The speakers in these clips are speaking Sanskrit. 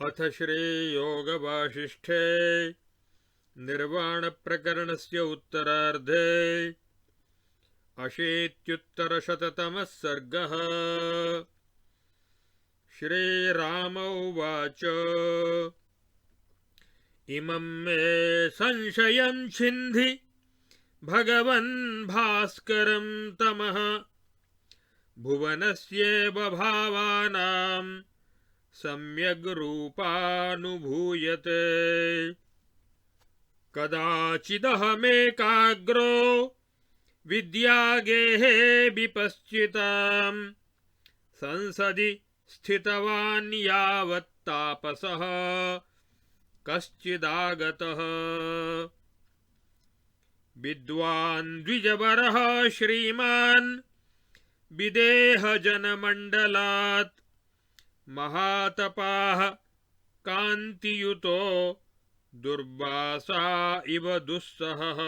अथ श्रीयोगवासिष्ठे निर्वाणप्रकरणस्य उत्तरार्धे अशीत्युत्तरशततमः सर्गः। श्रीराम उवाच इमं मे संशयं छिन्धि भगवन् भास्करं तमः भुवनस्येव भावानां सम्यग् रूपानुभूयते। कदाचिदहमेकाग्रो विद्यागेहे विपश्चितां संसदि स्थितवान् यावत् तापसः कश्चिदागतः। विद्वान् द्विजवरः श्रीमान् विदेहजनमण्डलात् महातपाः कान्तियुतो दुर्वासा इव दुस्सहः।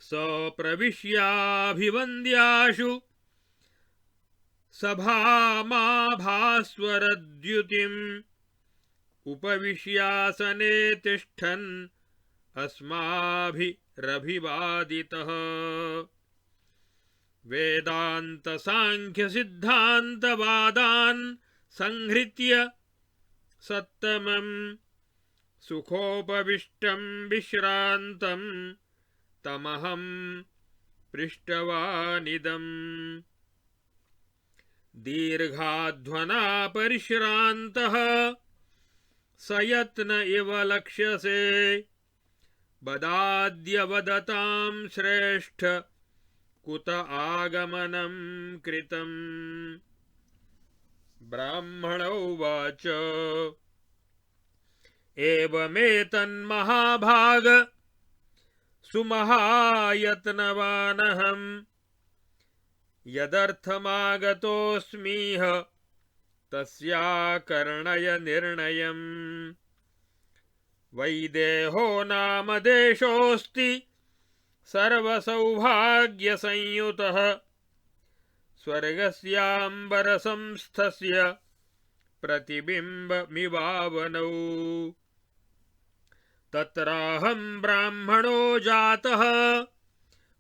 स प्रविश्याभिवन्द्याशु सभामाभास्वरद्युतिम् उपविश्यासने तिष्ठन् अस्माभिरभिवादितः। वेदान्तसाङ्ख्यसिद्धान्तवादान् संहृत्य सत्तमं सुखोपविष्टं विश्रान्तं तमहं पृष्टवानिदम्। दीर्घाध्वना परिश्रान्तः सयत्न इव लक्ष्यसे वदाद्य वदतां श्रेष्ठ कुत आगमनं कृतम्। ब्राह्मण उवाच एवमेतन्महाभाग सुमहायत्नवानहं यदर्थमागतोऽस्मीह तस्याकर्णय निर्णयम्। वैदेहो नाम देशोऽस्ति सर्वसौभाग्यसंयुतः स्वर्गस्याम्बरसंस्थस्य प्रतिबिम्बमिवावनौ। तत्राहं ब्राह्मणो जातः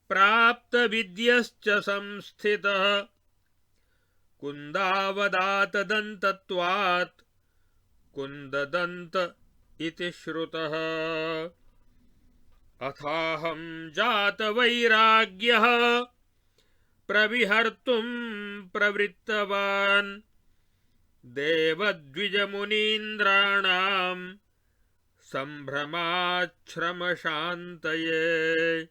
प्राप्तविद्यश्च संस्थितः कुन्दावदातदन्तत्वात् कुन्ददन्त इति श्रुतः। अथाहं जातवैराग्यः प्रविहर्तुं प्रवृत्तवान् देवद्विजमुनीन्द्राणां सम्भ्रमाच्छ्रमशान्तये।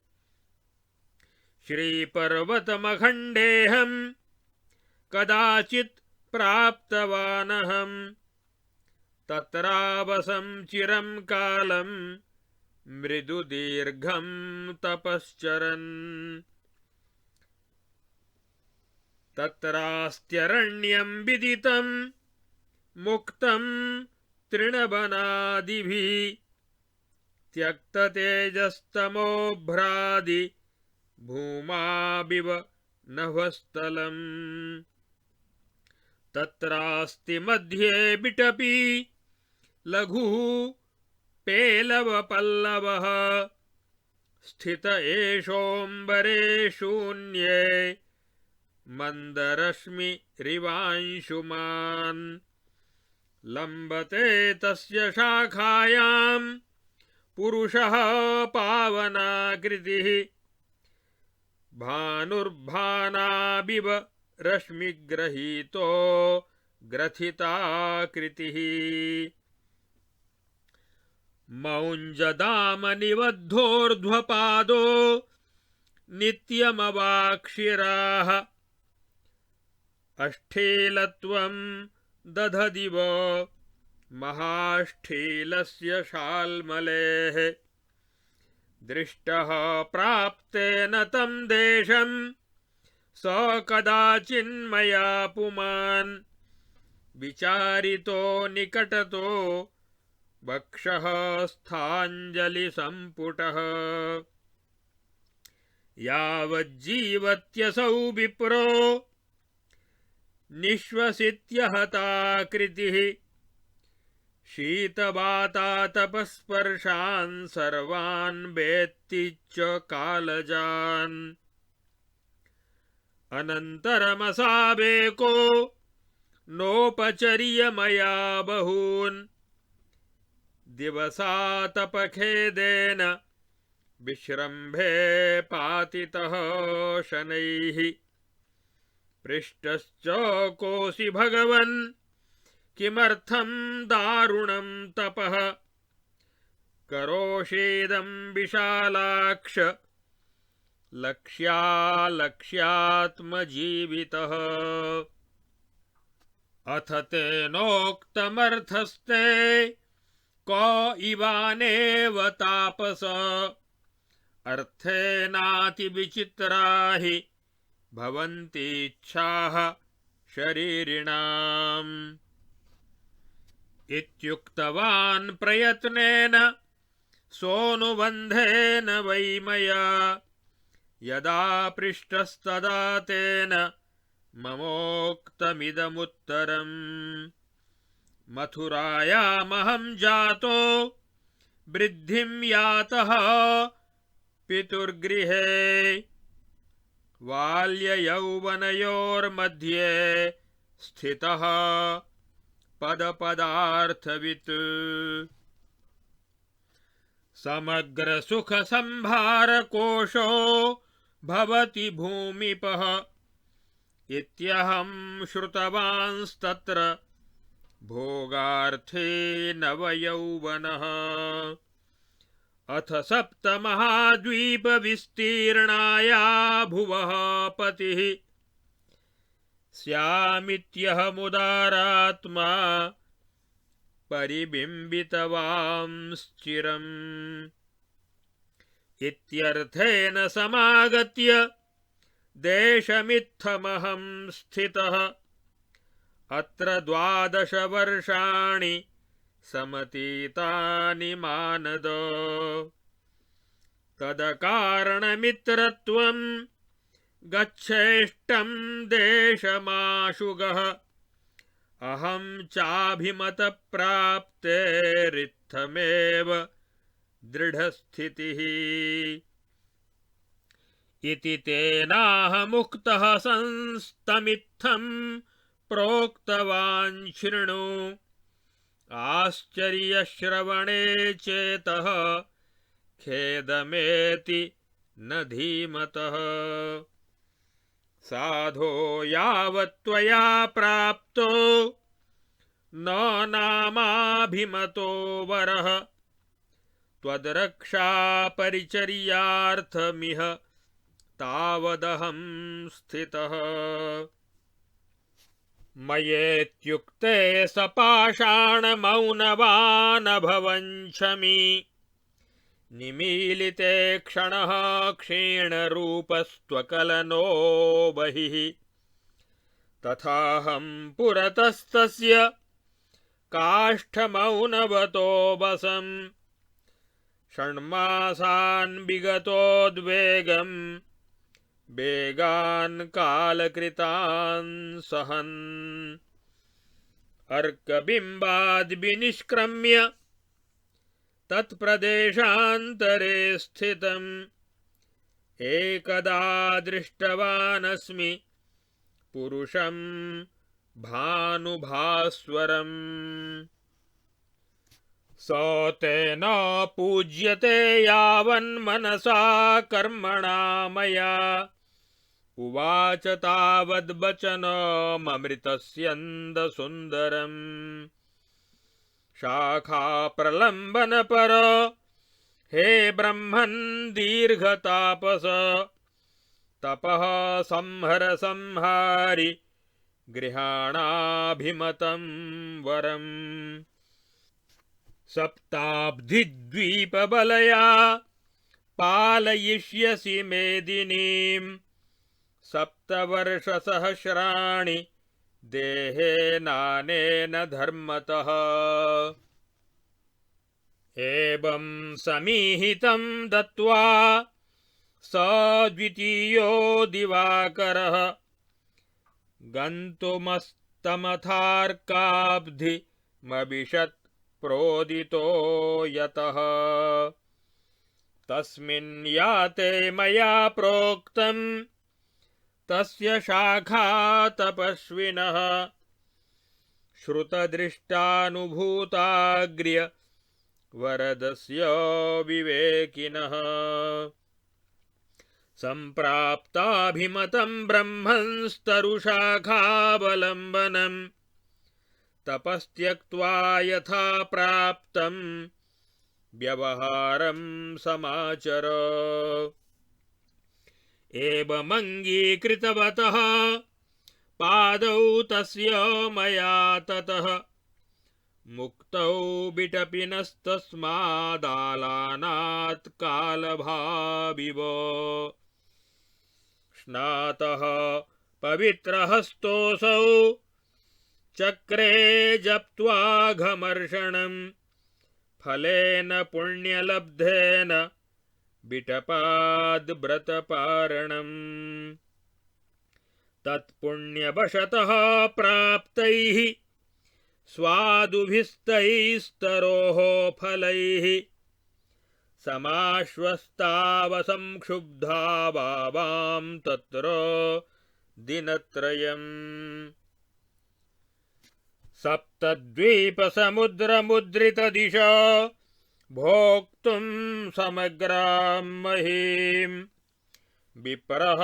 श्रीपर्वतमखण्डेऽहं कदाचित् प्राप्तवानहं तत्रावसं चिरं कालं मृदुदीर्घं तपश्चरन्। तत्रास्त्यरण्यं विदितं मुक्तं तृणवनादिभिः त्यक्ततेजस्तमोभ्रादि भूमाविव नभस्थलम्। तत्रास्ति मध्ये बिटपी लघुः पेलवपल्लवः स्थित एषोऽम्बरे शून्ये मन्दरश्मिरिवांशुमान्। लम्बते तस्य शाखायां पुरुषः पावनाकृतिः भानुर्भानाविव रश्मिग्रहीतो ग्रथिताकृतिः। मौञ्जदामनिबद्धोर्ध्वपादो नित्यमवाक्षिराः अष्ठीलत्वं दधदिव महाष्ठीलस्य शाल्मलेः। दृष्टः प्राप्तेन तं देशं स कदाचिन्मया पुमान् विचारितो निकटतो वक्षः स्थाञ्जलिसम्पुटः। यावज्जीवत्यसौ विप्रो निःश्वसित्य हता कृतिः शीतवातातपस्पर्शान् सर्वान् वेत्ति च कालजान् अनन्तरमसावेको नोपचर्य मया बहून् दिवसातपखेदेन विश्रम्भे पातितः शनैः पृष्टश्च कोऽसि भगवन् किमर्थं दारुणं तपः करोषेदं विशालाक्ष लक्ष्यात्मजीवितः अथ तेनोक्तमर्थस्ते क इवानेव तापस अर्थेनातिविचित्रा हि भवन्तीच्छाः शरीरिणाम् इत्युक्तवान् प्रयत्नेन सोऽनुबन्धेन वै मया यदा पृष्टस्तदा तेन ममोक्तमिदमुत्तरम् मथुरायामहं जातो वृद्धिं यातः पितुर्गृहे बाल्ययौवनयोर्मध्ये स्थितः पदपदार्थवित् समग्रसुखसंभारकोशो भवति भूमिपः इत्यहं श्रुतवांस्तत्र भोगार्थे नवयौवनः अथ सप्तमहाद्वीपविस्तीर्णाया भुवः पतिः स्यामित्यहमुदारात्मा परिबिम्बितवांश्चिरम् इत्यर्थेन समागत्य देशमित्थमहं स्थितः अत्र 12 वर्षाणि समतीतानि मानद तदकारणमित्रत्वं गच्छेष्टं देशमाशुगः अहं चाभिमतप्राप्तेरित्थमेव दृढस्थितिः इति तेनाहमुक्तः संस्तमित्थं प्रोक्तवान् शृणु आश्चर्यश्रवणे चेतः खेदमेति न धीमतः साधो यावत् त्वया प्राप्तो न नामाभिमतो वरः त्वद्रक्षा परिचर्यार्थमिह तावदहं स्थितः मयेत्युक्ते सपाषाणमौनवानभवञ्छमि निमीलिते क्षणः क्षीणरूपस्त्वकलनो बहिः तथाहं पुरतस्तस्य काष्ठमौनवतो वसम् षण्मासान् विगतोद्वेगं वेगान् कालकृतान् सहन् अर्कबिम्बाद्विनिष्क्रम्य तत्प्रदेशान्तरे स्थितम् एकदा दृष्टवानस्मि पुरुषं भानुभास्वरम् स तेन पूज्यते यावन्मनसा कर्मणा मया उवाच तावद्वचनममृतस्यन्दसुन्दरम् शाखाप्रलम्बनपर हे ब्रह्मन् दीर्घतापस तपः संहर संहारि गृहाणाभिमतं वरम् सप्ताब्धिद्वीपबलया पालयिष्यसि मेदिनीं 7 वर्षसहस्राणि देहेनानेन धर्मतः एवं समीहितं दत्वा स द्वितीयो दिवाकरः गन्तुमस्तमथार्काब्धिमविशत् प्रोदितो यतः तस्मिन् याते मया प्रोक्तम् तस्य शाखा तपस्विनः श्रुतदृष्टानुभूताग्र्य वरदस्य विवेकिनः सम्प्राप्ताभिमतं ब्रह्मंस्तरुशाखावलम्बनम् तपस्त्यक्त्वा यथा प्राप्तं व्यवहारं समाचर एवमङ्गीकृतवतः पादौ तस्य मया ततः मुक्तौ बिटपिनस्तस्मादालानात् कालभाविव स्नातः पवित्रहस्तोऽसौ चक्रे जप्त्वा घमर्षणम् फलेन पुण्यलब्धेन बिटपाद्व्रतपारणम् तत्पुण्यवशतः प्राप्तैः स्वादुभिस्तैस्तरोः फलैः समाश्वस्तावसंक्षुब्धा भावां तत्र दिनत्रयम् सप्तद्वीपसमुद्रमुद्रितदिशा भोक्तुं समग्रां महीम् विप्रः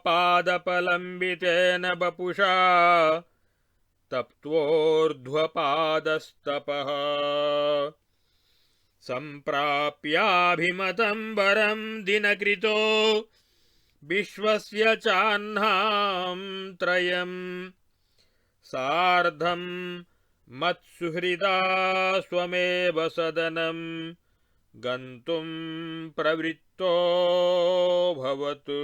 पादपलम्बितेन वपुषा तप्त्वोर्ध्वपादस्तपः सम्प्राप्याभिमतं वरं दिनकृतो विश्वस्य चाह्नां त्रयम् सार्धं मत्सुहृदा स्वमेव सदनं गन्तुं प्रवृत्तो भवतु।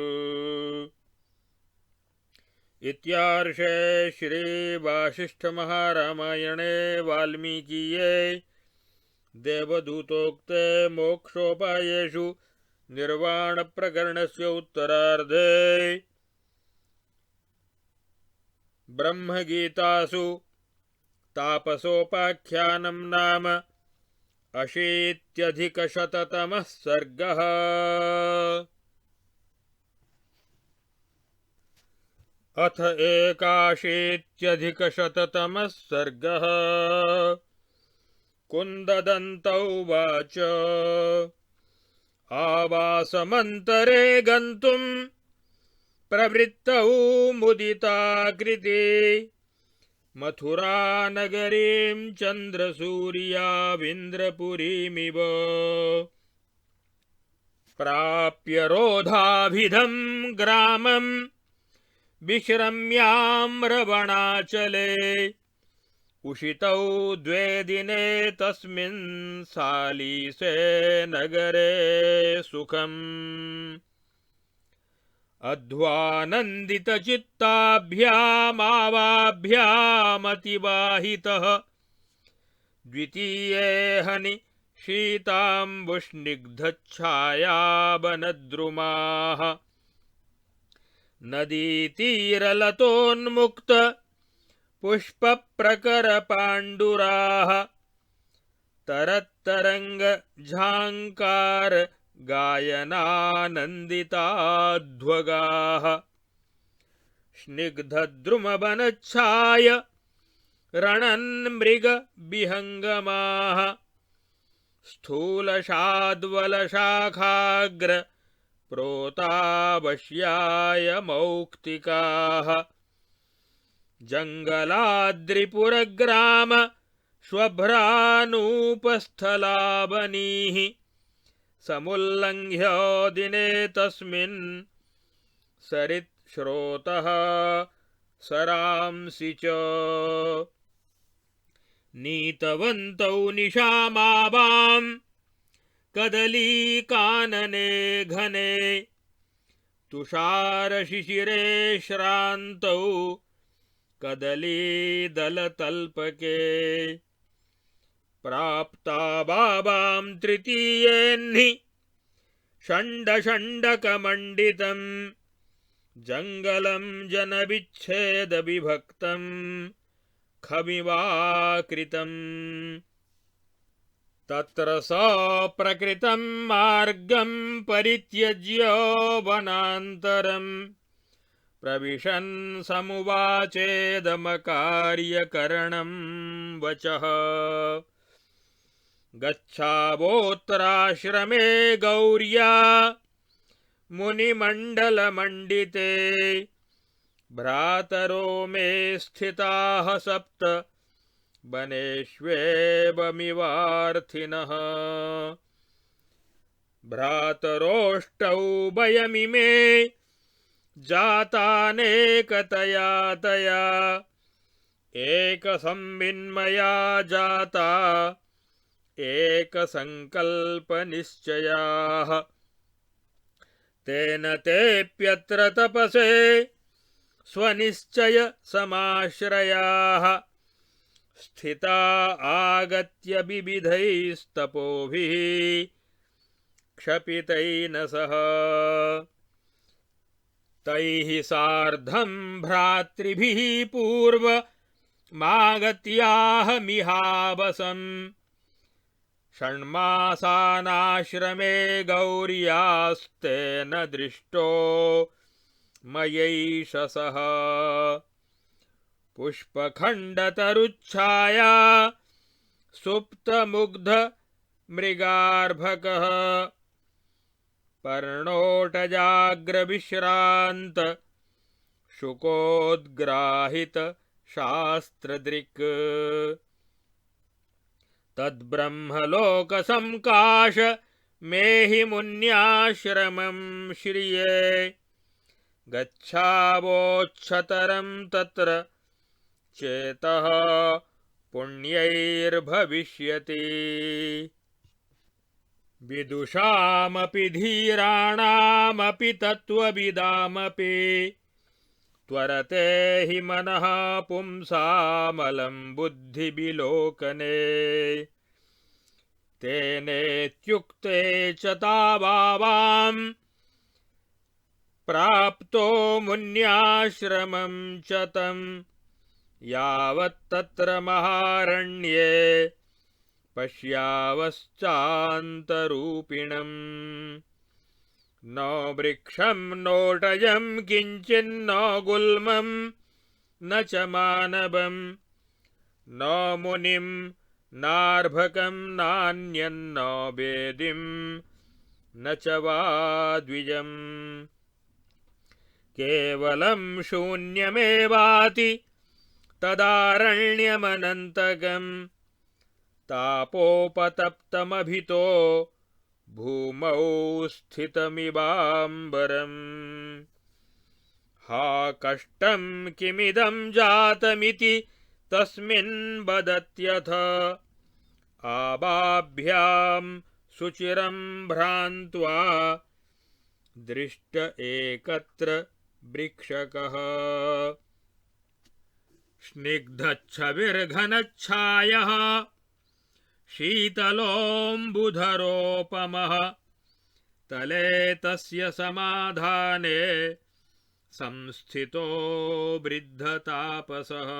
इत्यार्षे श्री वासिष्ठमहारामायणे वाल्मीकीये देवदूतोक्ते मोक्षोपायेषु निर्वाणप्रकरणस्य उत्तरार्धे ब्रह्मगीतासु तापसोपाख्यानं नाम 80+100तमः सर्गः। अथ 81+100तमः सर्गः। कुन्ददन्त उवाच आवासमन्तरे गन्तुं प्रवृत्तौ मुदिताकृते मथुरानगरीं चन्द्रसूर्याविन्द्रपुरीमिव प्राप्य रोधाभिधं ग्रामं विश्रम्याम्रवणाचले उषितौ 2 दिने तस्मिन् सालीसे नगरे सुखम् अध्वानन्दितचित्ताभ्यामावाभ्यामतिवाहितः द्वितीये हनि शीताम्बुस्निग्धच्छायावनद्रुमाः नदीतीरलतोन्मुक्त पुष्पप्रकरपाण्डुराः तरत्तरङ्गझाङ्कार गायनानन्दिताध्वगाः स्निग्धद्रुमवनच्छाय रणन्मृगविहङ्गमाः स्थूलशाद्वलशाखाग्र प्रोतावश्याय मौक्तिकाः जङ्गलाद्रिपुरग्राम श्वभ्रानूपस्थलावनीः समुल्लङ्घ्य दिने तस्मिन् सरित्स्रोतः सरांसि च नीतवन्तौ निशामावां कदलीकानने घने तुषारशिशिरे श्रान्तौ कदलीदलतल्पके प्राप्ता बाबां तृतीयेऽह्नि षण्डषण्डकमण्डितं जङ्गलं जनविच्छेदविभक्तं खमिवाकृतम् तत्र स प्रकृतं मार्गं परित्यज्य वनान्तरम् प्रविशन् समुवाचेदमकार्यकरणं वचः गच्छावोत्तराश्रमे गौर्या मुनिमण्डलमण्डिते भ्रातरो मे स्थिताः सप्त वनेष्वेवमिवार्थिनः भ्रातरोष्टौ वयमिमे जातानेकतया तया एकसंविन्मया जाता एकसङ्कल्पनिश्चयाः तेन तेऽप्यत्र तपसे स्वनिश्चय समाश्रयाः स्थिता आगत्य विविधैस्तपोभिः क्षपितैः सह तैः सार्धं भ्रातृभिः पूर्वमागत्याहमिहावसम् षण्मासानाश्रमे गौर्यास्तेन दृष्टो मयैषसः पुष्पखण्डतरुच्छाया सुप्तमुग्धमृगार्भकः पर्णोटजाग्रविश्रान्त शुकोद्ग्राहित शास्त्रदृक् तद्ब्रह्मलोकसंकाश मेहि मुन्याश्रमं श्रिये गच्छावोच्छतरं तत्र चेतः पुण्यैर्भविष्यति विदुषामपि धीराणामपि तत्त्वविदामपि त्वरते हि मनः पुंसामलं बुद्धिविलोकने तेनेत्युक्ते च तावावां प्राप्तो मुन्याश्रमं च तं यावत्तत्र महारण्ये पश्यावश्चान्तरूपिणम् न वृक्षं नोटजं किञ्चिन्न गुल्मं न च मानवं न मुनिं नार्भकं नान्यन्न वेदिं न च वा द्विजम् केवलं शून्यमेवाति तदारण्यमनन्तकम् तापोपतप्तमभितो भूमौ स्थितमिवाम्बरम् हा कष्टं किमिदं जातमिति तस्मिन् वदत्यथ आबाभ्यां सुचिरं भ्रान्त्वा दृष्ट एकत्र वृक्षकः स्निग्धच्छविर्घनच्छायः शीतलोऽम्बुधरोपमः तले तस्य समाधाने संस्थितो वृद्धतापसः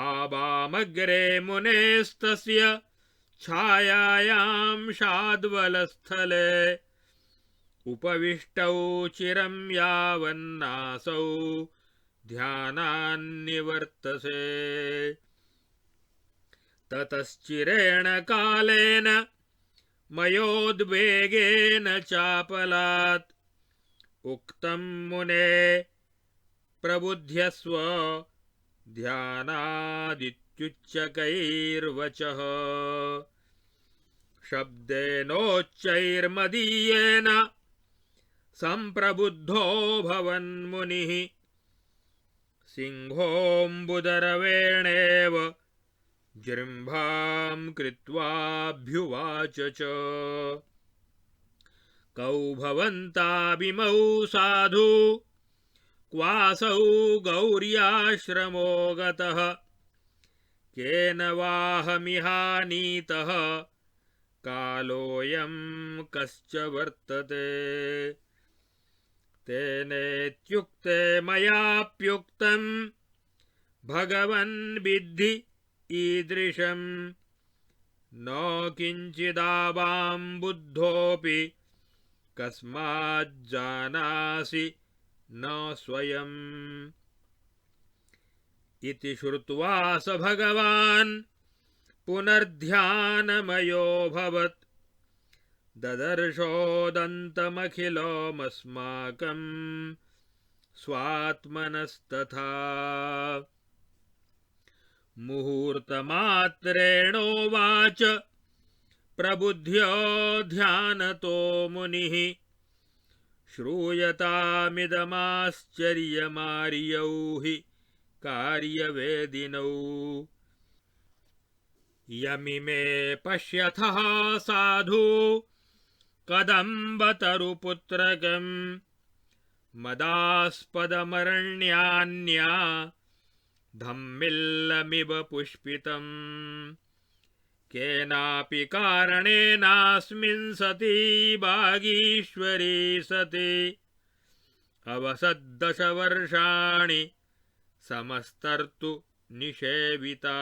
आवामग्रे मुनेस्तस्य छायायां शाद्वलस्थले उपविष्टौ चिरं यावन्नासौ ध्यानान्निवर्तसे ततश्चिरेण कालेन मयोद्वेगेन चापलात् उक्तं मुने प्रबुध्यस्व ध्यानादित्युच्चकैर्वचः शब्देनोच्चैर्मदीयेन सम्प्रबुद्धो भवन्मुनिः सिंहोऽम्बुदरवेणेव जृम्भां कृत्वाभ्युवाच च कौ भवन्ताभिमौ साधु क्वासौ गौर्याश्रमो गतः केन वाहमिहानीतः कालोऽयं कश्च वर्तते तेनेत्युक्ते मयाप्युक्तं भगवन् विद्धि ईदृशम् न किञ्चिदावां बुद्धोऽपि कस्माज्जानासि न स्वयम् इति श्रुत्वा स भगवान् पुनर्ध्यानमयोऽभवत् ददर्शोदन्तमखिलोमस्माकं स्वात्मनस्तथा मुहूर्तमात्रेणोवाच प्रबुद्ध्यो ध्यानतो मुनिः श्रूयतामिदमाश्चर्यमार्यौ हि कार्यवेदिनौ यमिमे पश्यथः साधु कदम्बतरुपुत्रकम् मदास्पदमरण्यान्या धम्मिल्लमिव पुष्पितम् केनापि कारणेनास्मिन् सति बागीश्वरी सति अवसद्दशवर्षाणि समस्तर्तु निषेविता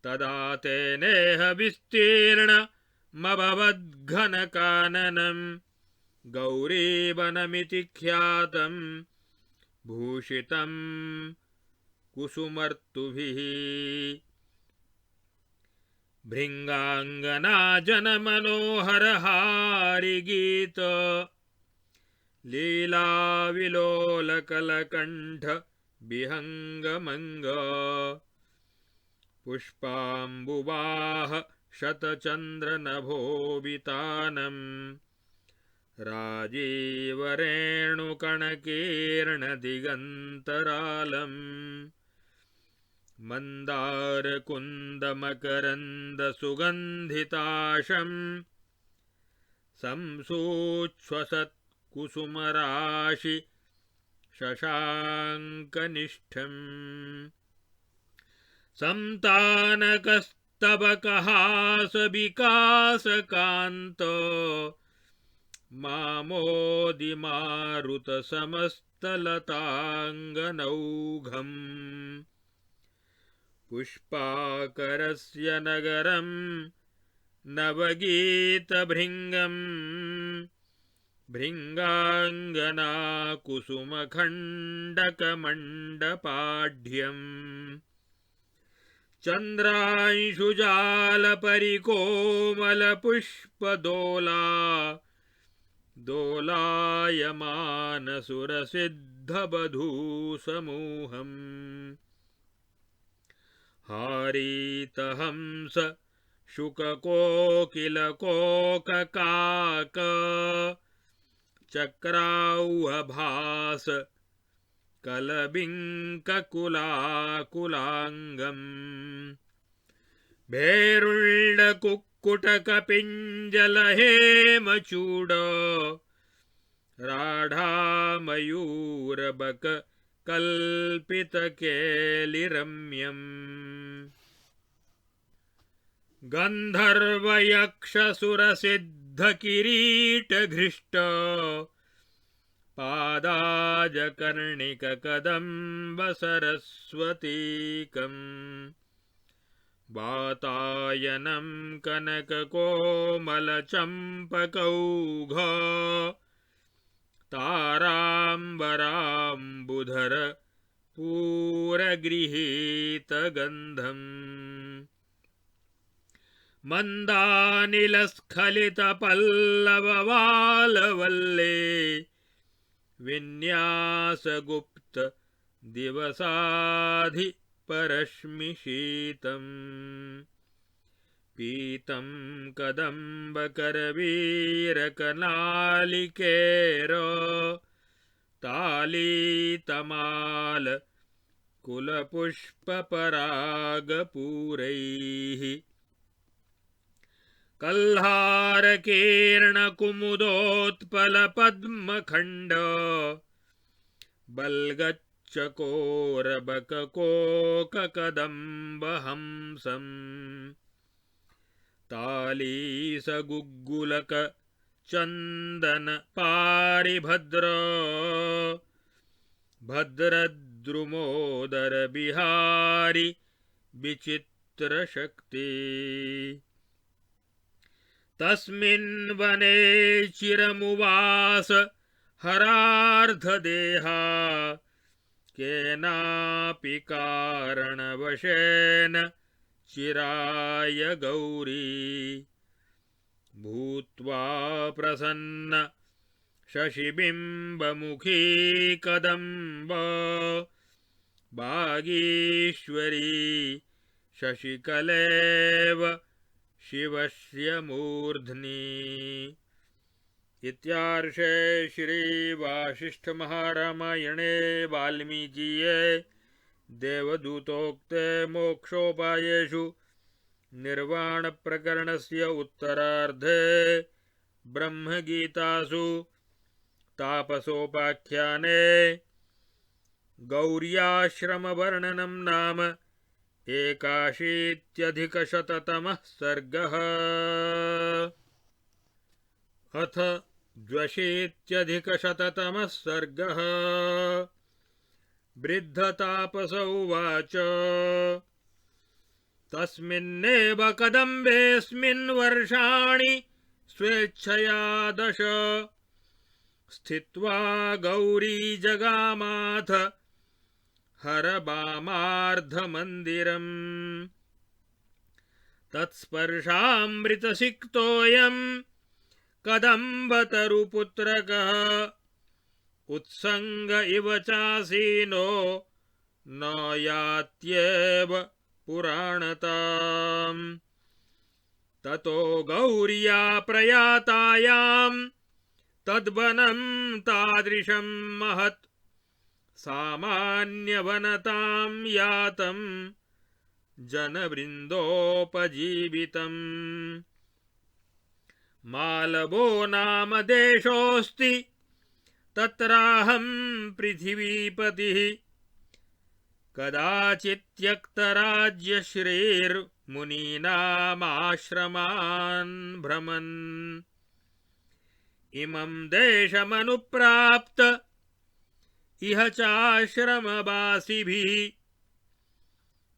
तदा तेनेह विस्तीर्णमभवद्घनकाननं गौरीवनमिति ख्यातं भूषितं कुसुमर्तुभिः भृङ्गाङ्गना जनमनोहरहारिगीत लीलाविलोलकलकण्ठ विहङ्गमङ्ग पुष्पाम्बुवाह शतचन्द्रनभोवितानम् राजीवरेणुकणकीर्णदिगन्तरालम् मन्दारकुन्दमकरन्दसुगन्धिताशम् संसूक्ष्वसत्कुसुमराशि शशाङ्कनिष्ठम् संतानकस्तबकहासविकासकान्त मामोदिमारुतसमस्तलताङ्गनौघम् पुष्पाकरस्य नगरं नवगीतभृङ्गम् भृङ्गाङ्गना कुसुमखण्डकमण्डपाढ्यम् चन्द्रांशुजालपरिकोमलपुष्पदोला दोलायमानसुरसिद्धवधूसमूहम् हारीतहंस शुककोकिलकोककाक चक्राव्हभास कलबिङ्ककुलाकुलाङ्गम् भेरुण्डकुक्कुटकपिञ्जलहेमचूड राढामयूरबक कल्पितकेलिरम्यम् गन्धर्वयक्षसुरसिद्धकिरीटघृष्ट पादाजकर्णिककदम्बसरस्वतीकम् वातायनं कनककोमलचम्पकौघ ताराम्बराम्बुधर पूरगृहीतगन्धम् मन्दानिलस्खलितपल्लववालवल्ले विन्यासगुप्त दिवसाधिपरश्मिशीतम् पीतं कदम्बकरवीरकनालिकेर तालीतमाल कुलपुष्पपरागपूरैः कल्हारकीर्णकुमुदोत्पलपद्मखण्ड बल्गच्चकोरबककोककदम्बहंसम् तालीसगुग्गुलक चंदन पारिभद्र भद्रद्रुमोदर बिहारी विचित्र शक्ति तस्मिन् वने चिरमुवास हरार्धदेहा केनापि कारणवशेन चिराय गौरी भूत्वा प्रसन्न शशिबिम्बमुखी कदम्ब बागीश्वरी शशिकलेव शिवस्य मूर्ध्नि। इत्यार्षे श्री वासिष्ठ महारामायणे वाल्मीकीये देवदूतोक्ते मोक्षोपायेषु निर्वाण प्रकरणस्य उत्तरार्धे ब्रह्मगीतासु तापसोपाख्याने गौर्याश्रमवर्णनं नाम 81अधिकशततमः सर्गः। अथ 82अधिकशततमः सर्गः। वृद्धतापस उवाच तस्मिन्नेव कदम्बेऽस्मिन् वर्षाणि स्वेच्छया 10 स्थित्वा गौरी जगामाथ हरबामार्धमन्दिरम् तत्स्पर्शामृतसिक्तोऽयं कदम्बतरुपुत्रकः उत्संग इव चासीनो न यात्येव पुराणताम्। ततो गौर्या प्रयातायां तद्वनं तादृशं महत् सामान्यवनतां यातं जनवृन्दोपजीवितम्। मालवो नाम देशोऽस्ति तत्राहं पृथिवीपतिः कदाचित्यक्तराज्यश्रीर्मुनीनामाश्रमान् भ्रमन् इमं देशमनुप्राप्त इह चाश्रमवासिभिः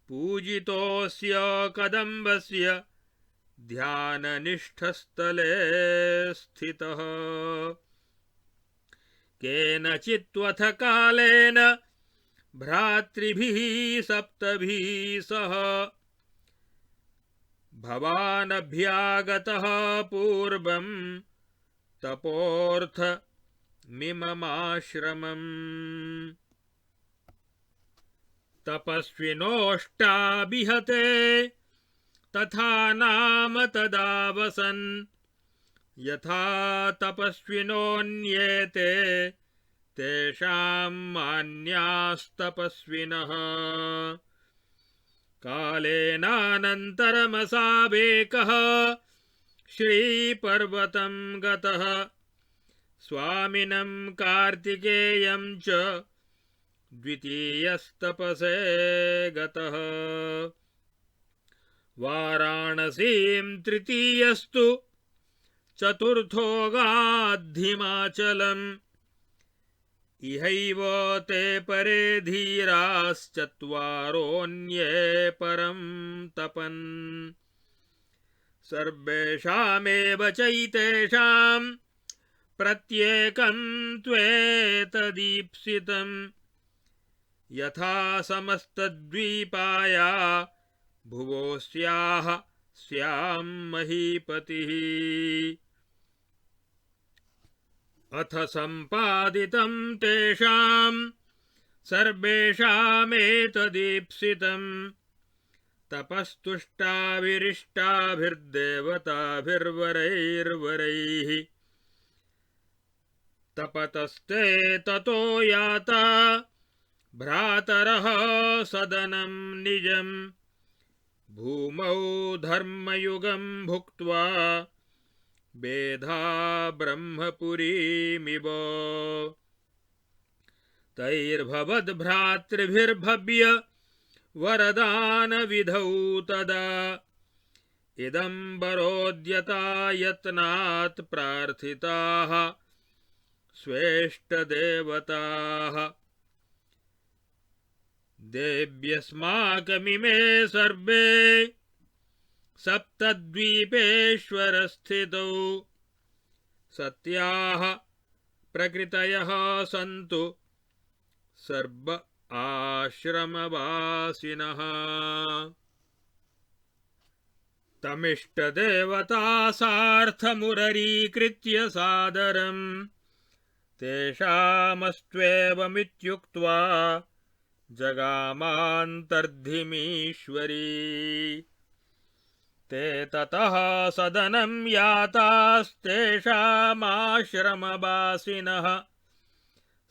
पूजितोऽस्य कदम्बस्य ध्याननिष्ठस्थले स्थितः। केनचित्वथ कालेन भ्रातृभिः सप्तभिः सह भवानभ्यागतः पूर्वं तपोर्थमिममाश्रमम्। तपस्विनोष्टाभिहते तथा नाम तदावसन् यथा तपस्विनोऽन्येते तेषां मान्यास्तपस्विनः। कालेनानन्तरमसावेकः श्रीपर्वतं गतः स्वामिनं कार्तिकेयं च द्वितीयस्तपसे गतः। वाराणसीं तृतीयस्तु चतुर्थो गाद्धिमाचलम् इहैव ते परे धीराश्चत्वारोऽन्ये परं तपन्। सर्वेषामेव चैतेषां प्रत्येकं त्वेतदीप्सितम् यथा समस्तद्वीपाया भुवोऽस्याः स्यां महीपतिः। अथ सम्पादितं तेषां सर्वेषामेतदीप्सितं तपस्तुष्टाभिरिष्टाभिर्देवताभिर्वरैर्वरैः। तपतस्ते ततो याता भ्रातरः सदनं निजम् भूमौ धर्मयुगं भुक्त्वा बेधा ब्रह्मपुरीमिव। तैर्भवद्भ्रातृभिर्भव्य वरदानविधौ तदा इदम्बरोद्यता यत्नात् प्रार्थिताः स्वेष्टदेवताः देव्यस्माकमिमे सर्वे सप्तद्वीपेश्वरस्थितौ सत्याः प्रकृतयः सन्तु सर्व आश्रमवासिनः तमिष्टदेवता सार्थमुररीकृत्य सादरम् तेषामस्त्वेवमित्युक्त्वा जगामान्तर्धिमीश्वरी ते ततः सदनं यातास्तेषामाश्रमवासिनः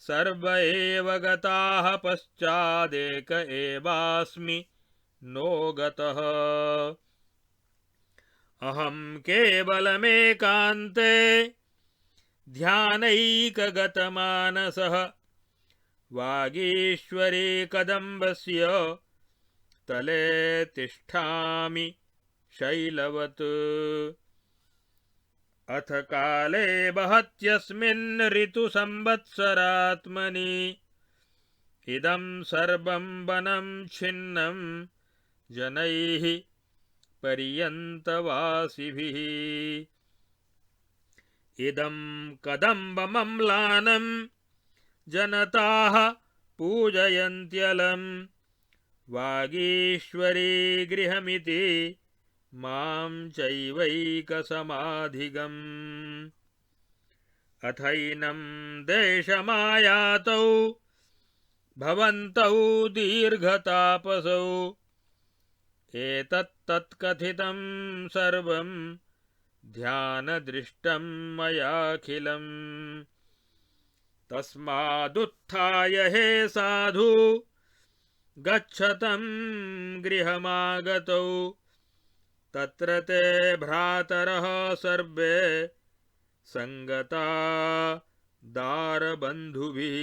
सर्व एव गताः पश्चादेक एवास्मि नो गतः अहं केवलमेकान्ते ध्यानैकगतमानसः वागीश्वरी कदम्बस्य तले तिष्ठामि शैलवत् अथ काले बहत्यस्मिन् ऋतुसंवत्सरात्मनि इदं सर्वं वनं छिन्नं जनैः पर्यन्तवासिभिः इदं कदम्बमम्लानं जनताः पूजयन्त्यलं वागीश्वरी गृहमिति मां चैवैकसमाधिगम् अथैनं देशमायातौ भवन्तौ दीर्घतापसौ एतत्तत्कथितं सर्वं ध्यानदृष्टं मयाखिलम् तस्मादुत्थाय हे साधु गच्छतं गृहमागतौ तत्र ते भ्रातरः सर्वे संगता दारबन्धुभिः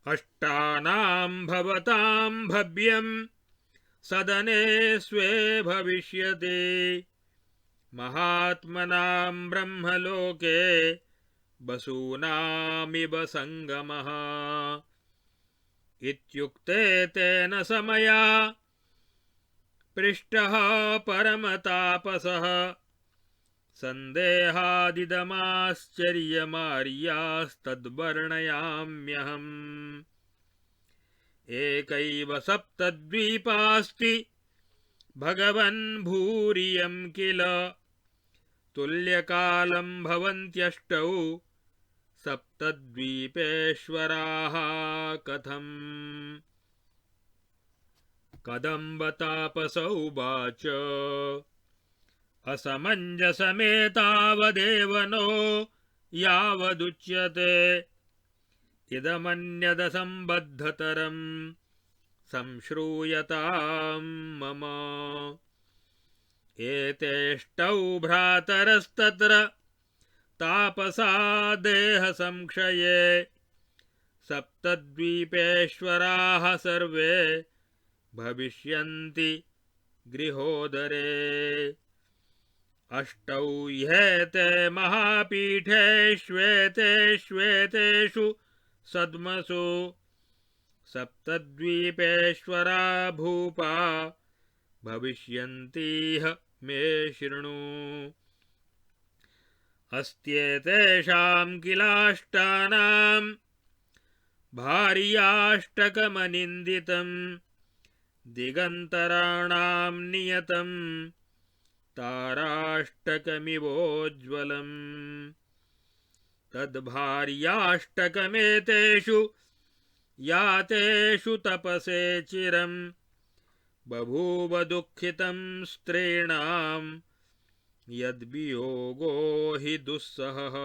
अष्टानां भवतां भव्यं सदने स्वे भविष्यति महात्मनां ब्रह्मलोके वसूनामिव संगमः इत्युक्ते तेन समया पृष्टः परमतापसः सन्देहादिदमाश्चर्यमार्यास्तद्वर्णयाम्यहम् एकैव सप्तद्वीपास्ति भगवन् भूरियं किल तुल्यकालं भवन्त्यष्टौ सप्तद्वीपेश्वराः कथम् कदम्बतापस उवाच असमञ्जसमेतावदेव नो यावदुच्यते इदमन्यदसम्बद्धतरं संश्रूयतां मम एतेष्टौ भ्रातरस्तत्र तापसा देहसंक्षये सप्तद्वीपेश्वराः सर्वे भविष्यन्ति गृहोदरे अष्टौ ह्येते महापीठे श्वेतेषु सद्मसु सप्तद्वीपेश्वरा भूपा भविष्यन्तीह मे शृणु अस्त्येतेषां किलाष्टानां भार्याष्टकमनिन्दितं दिगन्तराणां नियतं ताराष्टकमिवोज्ज्वलम् तद्भार्याष्टकमेतेषु यातेषु तपसे चिरं बभूव दुःखितं स्त्रीणां यद्वियोगो हि दुस्सहः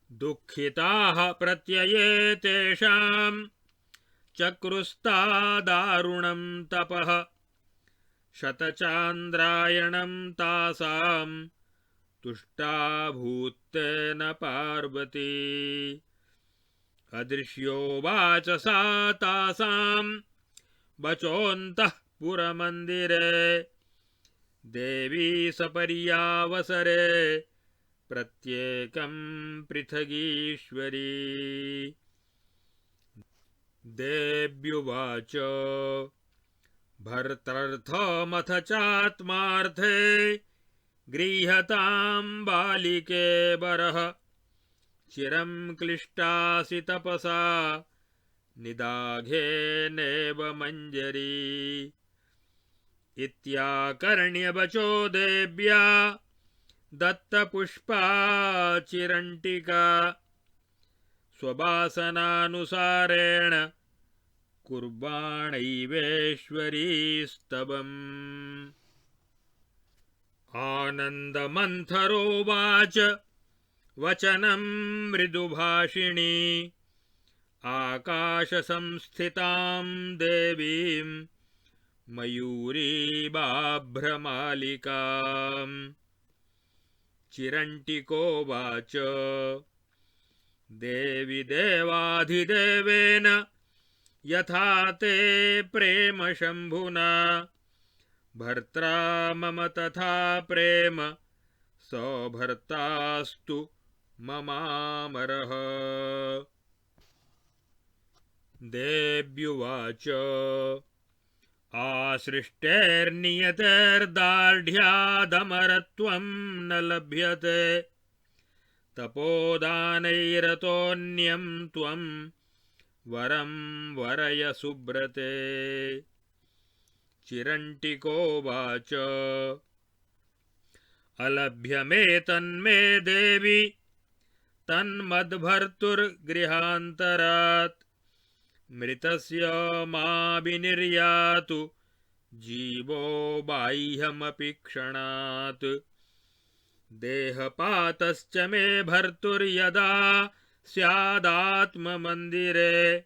दुःखिताः प्रत्यये तेषां चक्रुस्तादारुणं तपः शतचान्द्रायणं तासां तुष्टाभूत्तेन पार्वती अदृश्योवाच सा तासां वचोऽन्तः पुरमन्दिरे देवी सपर्यावसरे प्रत्येकं पृथगीश्वरी। देव्युवाच भर्तर्थमथ चात्मार्थे गृह्यतां बालिके वरः चिरं क्लिष्टासि तपसा निदाघेनेव मञ्जरी। इत्याकर्ण्यवचो देव्या दत्तपुष्पा चिरंटिका स्ववासनानुसारेण कुर्वाणैवेश्वरी स्तवम्। आनन्दमन्थरोवाच वचनं मृदुभाषिणी आकाशसंस्थितां देवीं मयूरीबाभ्रमालिकाम्। चिरंटिकोवाच देवि देवाधिदेवेन यथा ते प्रेम शंभुना भर्त्रा मम तथा प्रेम सभर्तास्तु ममामरः। देव्युवाच आसृष्टेर्नियतेर्दार्ढ्यादमरत्वं न लभ्यते तपोदानैरतोऽन्यं त्वं वरं वरय सुब्रते। चिरंटिकोवाच अलभ्यमेतन्मे देवि तन्मद्भर्तुर्गृहान्तरात् मृतस्य मा विनिर्यातु जीवो बाह्यमपि क्षणात्। देहपातश्च मे भर्तुर्यदा स्यादात्ममन्दिरे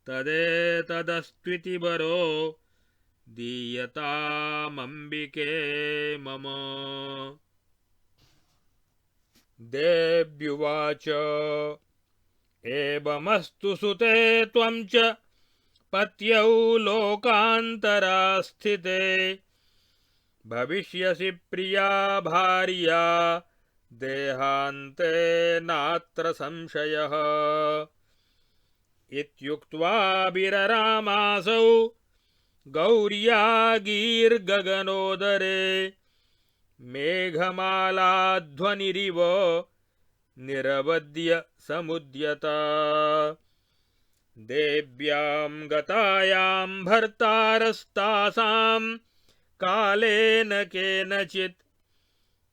तदेतदस्त्विति वरो दीयतामम्बिके मम। देव्युवाच एवमस्तु सुते त्वं च पत्यौ लोकान्तरास्थिते भविष्यसि प्रिया भार्या देहान्ते नात्र संशयः। इत्युक्त्वा विररामासौ गौर्या गीर्गगनोदरे मेघमालाध्वनिरिव निरवद्य समुद्यता। देव्यां गतायां भर्तारस्तासां कालेन केनचित्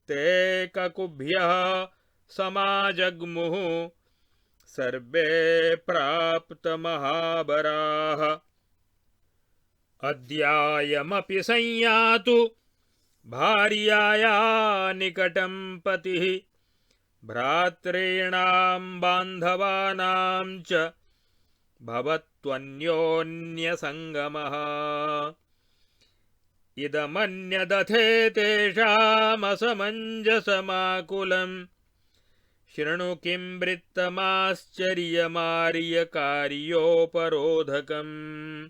ते ककुभ्यः समाजग्मुः सर्वे प्राप्तमहाबराः। अद्यायमपि संयातु भार्याया निकटं पतिः भ्रातॄणां बान्धवानां च भवत्वन्योन्यसङ्गमः। इदमन्यदथे तेषामसमञ्जसमाकुलं शृणु किं वृत्तमाश्चर्यमार्यकार्योपरोधकम्।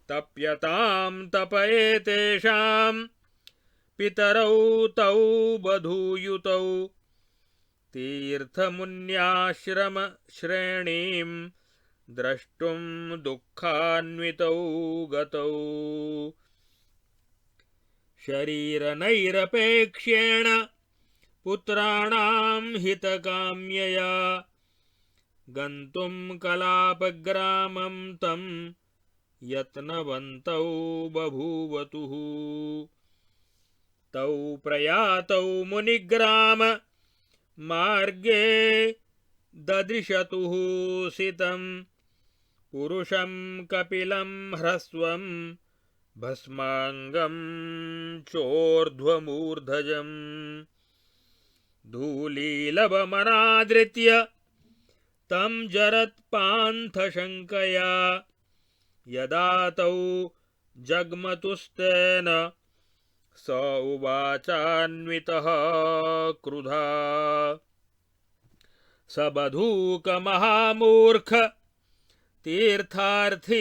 तप्यतां तपयेतेषां पितरौ तौ बधूयुतौ तीर्थमुन्याश्रमश्रेणीं द्रष्टुं दुःखान्वितौ गतौ। शरीरनैरपेक्ष्येण पुत्राणां हितकाम्यया गन्तुं कलापग्रामं तं यत्नवन्तौ बभूवतुः। तौ प्रयातौ मुनिग्राम मार्गे ददृशतुः सितं पुरुषं कपिलं ह्रस्वं भस्मांगं चोर्ध्वमूर्धजम्। धूलीलवमनादृत्य तं जरत्पान्थशङ्कया यदा तौ जग्मतुस्तेन स उवाचान्वितः क्रुधा। स बधूकमहामूर्ख तीर्थार्थी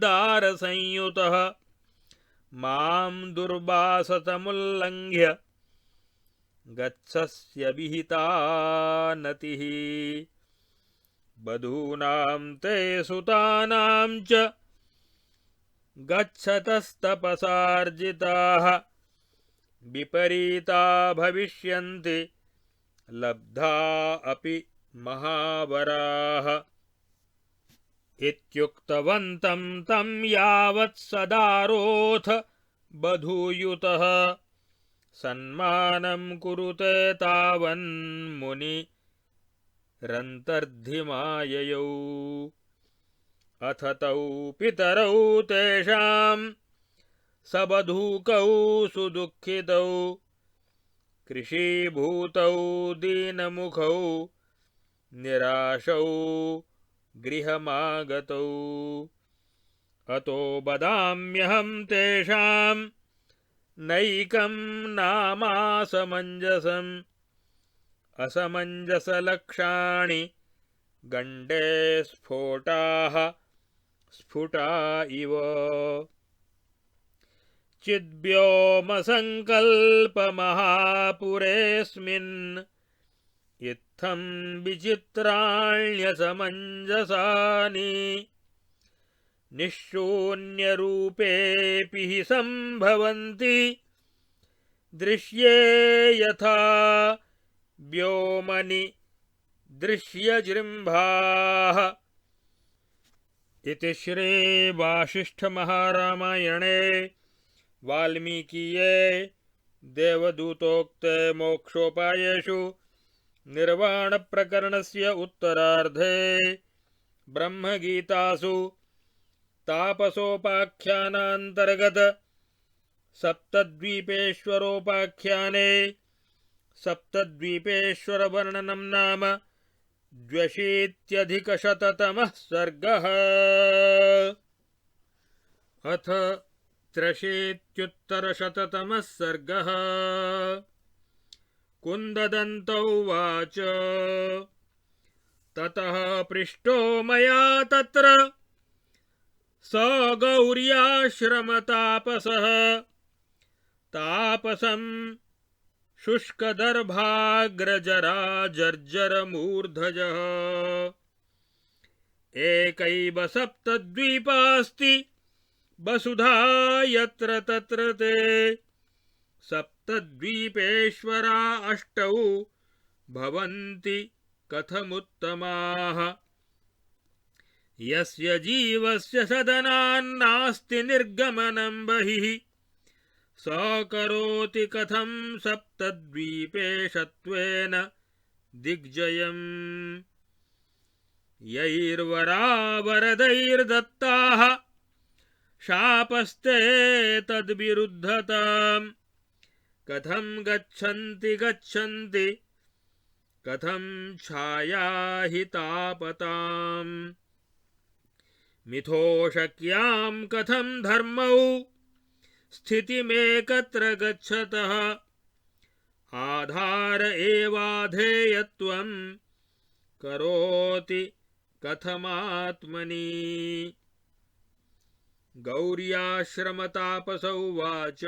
दारसंयुतः मां दुर्वासतमुल्लङ्घ्य गच्छस्य विहिता नतिः बधूनां ते सुतानां च गच्छतस्तपसार्जिताः विपरीता भविष्यन्ति लब्धा अपि महावराः इत्युक्तवन्तं तं यावत् सदारोथ बधूयुतः सन्मानं कुरुते तावन्मुनिरन्तर्धिमाययौ अथ तौ पितरौ तेषां सबधूकौ सुदुःखितौ कृशीभूतौ दीनमुखौ निराशौ गृहमागतौ अतो वदाम्यहं तेषां नैकं नामासमञ्जसम् असमञ्जसलक्षाणि गण्डे स्फुटा इव चिद्व्योमसङ्कल्पमहापुरेऽस्मिन् इत्थं विचित्राण्यसमञ्जसानि निःशून्यरूपेऽपि हि सम्भवन्ति दृश्ये यथा व्योमनि दृश्यजृम्भाः इति श्री वासिष्ठमहारामायणे वाल्मीकीये देवदूतोक्ते मोक्षोपायेषु निर्वाणप्रकरणस्य उत्तरार्धे ब्रह्मगीतासु तापसोपाख्यानान्तर्गत सप्तद्वीपेश्वरोपाख्याने सप्तद्वीपेश्वरवर्णनं नाम 82-शततमः सर्गः। अथ 83-शततमः सर्गः। कुन्ददन्त उवाच ततः पृष्टो मया तत्र स गौर्याश्रमतापसः तापसं शुष्कदर्भाग्रजराजर्जरमूर्धजः एकैव सप्तद्वीपास्ति वसुधा यत्र तत्र ते सप्तद्वीपेश्वरा अष्टौ भवन्ति कथमुत्तमाः यस्य जीवस्य सदनान्नास्ति निर्गमनं बहिः स करोति कथं सप्तद्वीपेशत्वेन दिग्जयम् यैर्वरावरदैर्दत्ताः शापस्ते तद्विरुद्धताम् कथं गच्छन्ति कथं छायाहितापताम् मिथो शक्यां कथं धर्मौ स्थितिमेकत्र गच्छतः आधार एवाधेयत्वं करोति कथमात्मनि। गौर्याश्रमतापस उवाच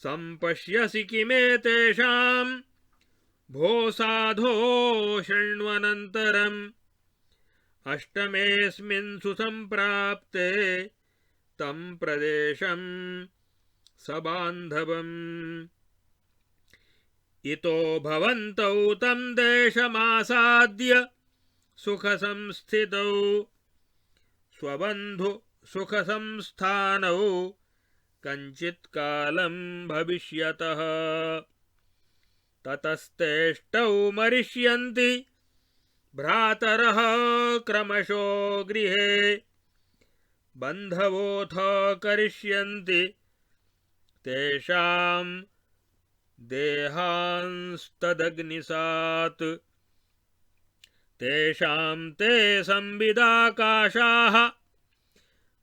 सम्पश्यसि किमेतेषां भो साधो शृण्वनन्तरम् अष्टमेऽस्मिन् सुसम्प्राप्ते तं प्रदेशं सबान्धवम् इतो भवन्तौ तं देशमासाद्य सुखसंस्थितौ स्वबन्धु सुखसंस्थानौ कञ्चित्कालं भविष्यतः ततस्तेष्टौ मरिष्यन्ति भ्रातरः क्रमशो गृहे बन्धवोऽथ करिष्यन्ति तेषां देहांस्तदग्निसात् तेषां ते संविदाकाशाः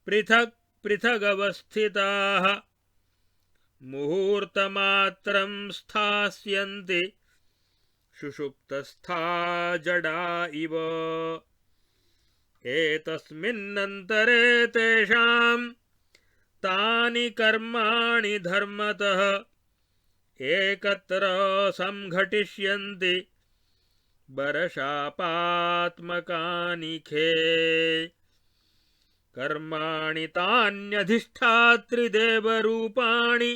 पृथक् पृथगवस्थिताः मुहूर्तमात्रं स्थास्यन्ति सुषुप्तस्था जडा इव एतस्मिन्नन्तरे तेषां तानि कर्माणि धर्मतः एकत्र संघटिष्यन्ति बरशापात्मकानि खे कर्माणि तान्यधिष्ठात्रिदेवरूपाणि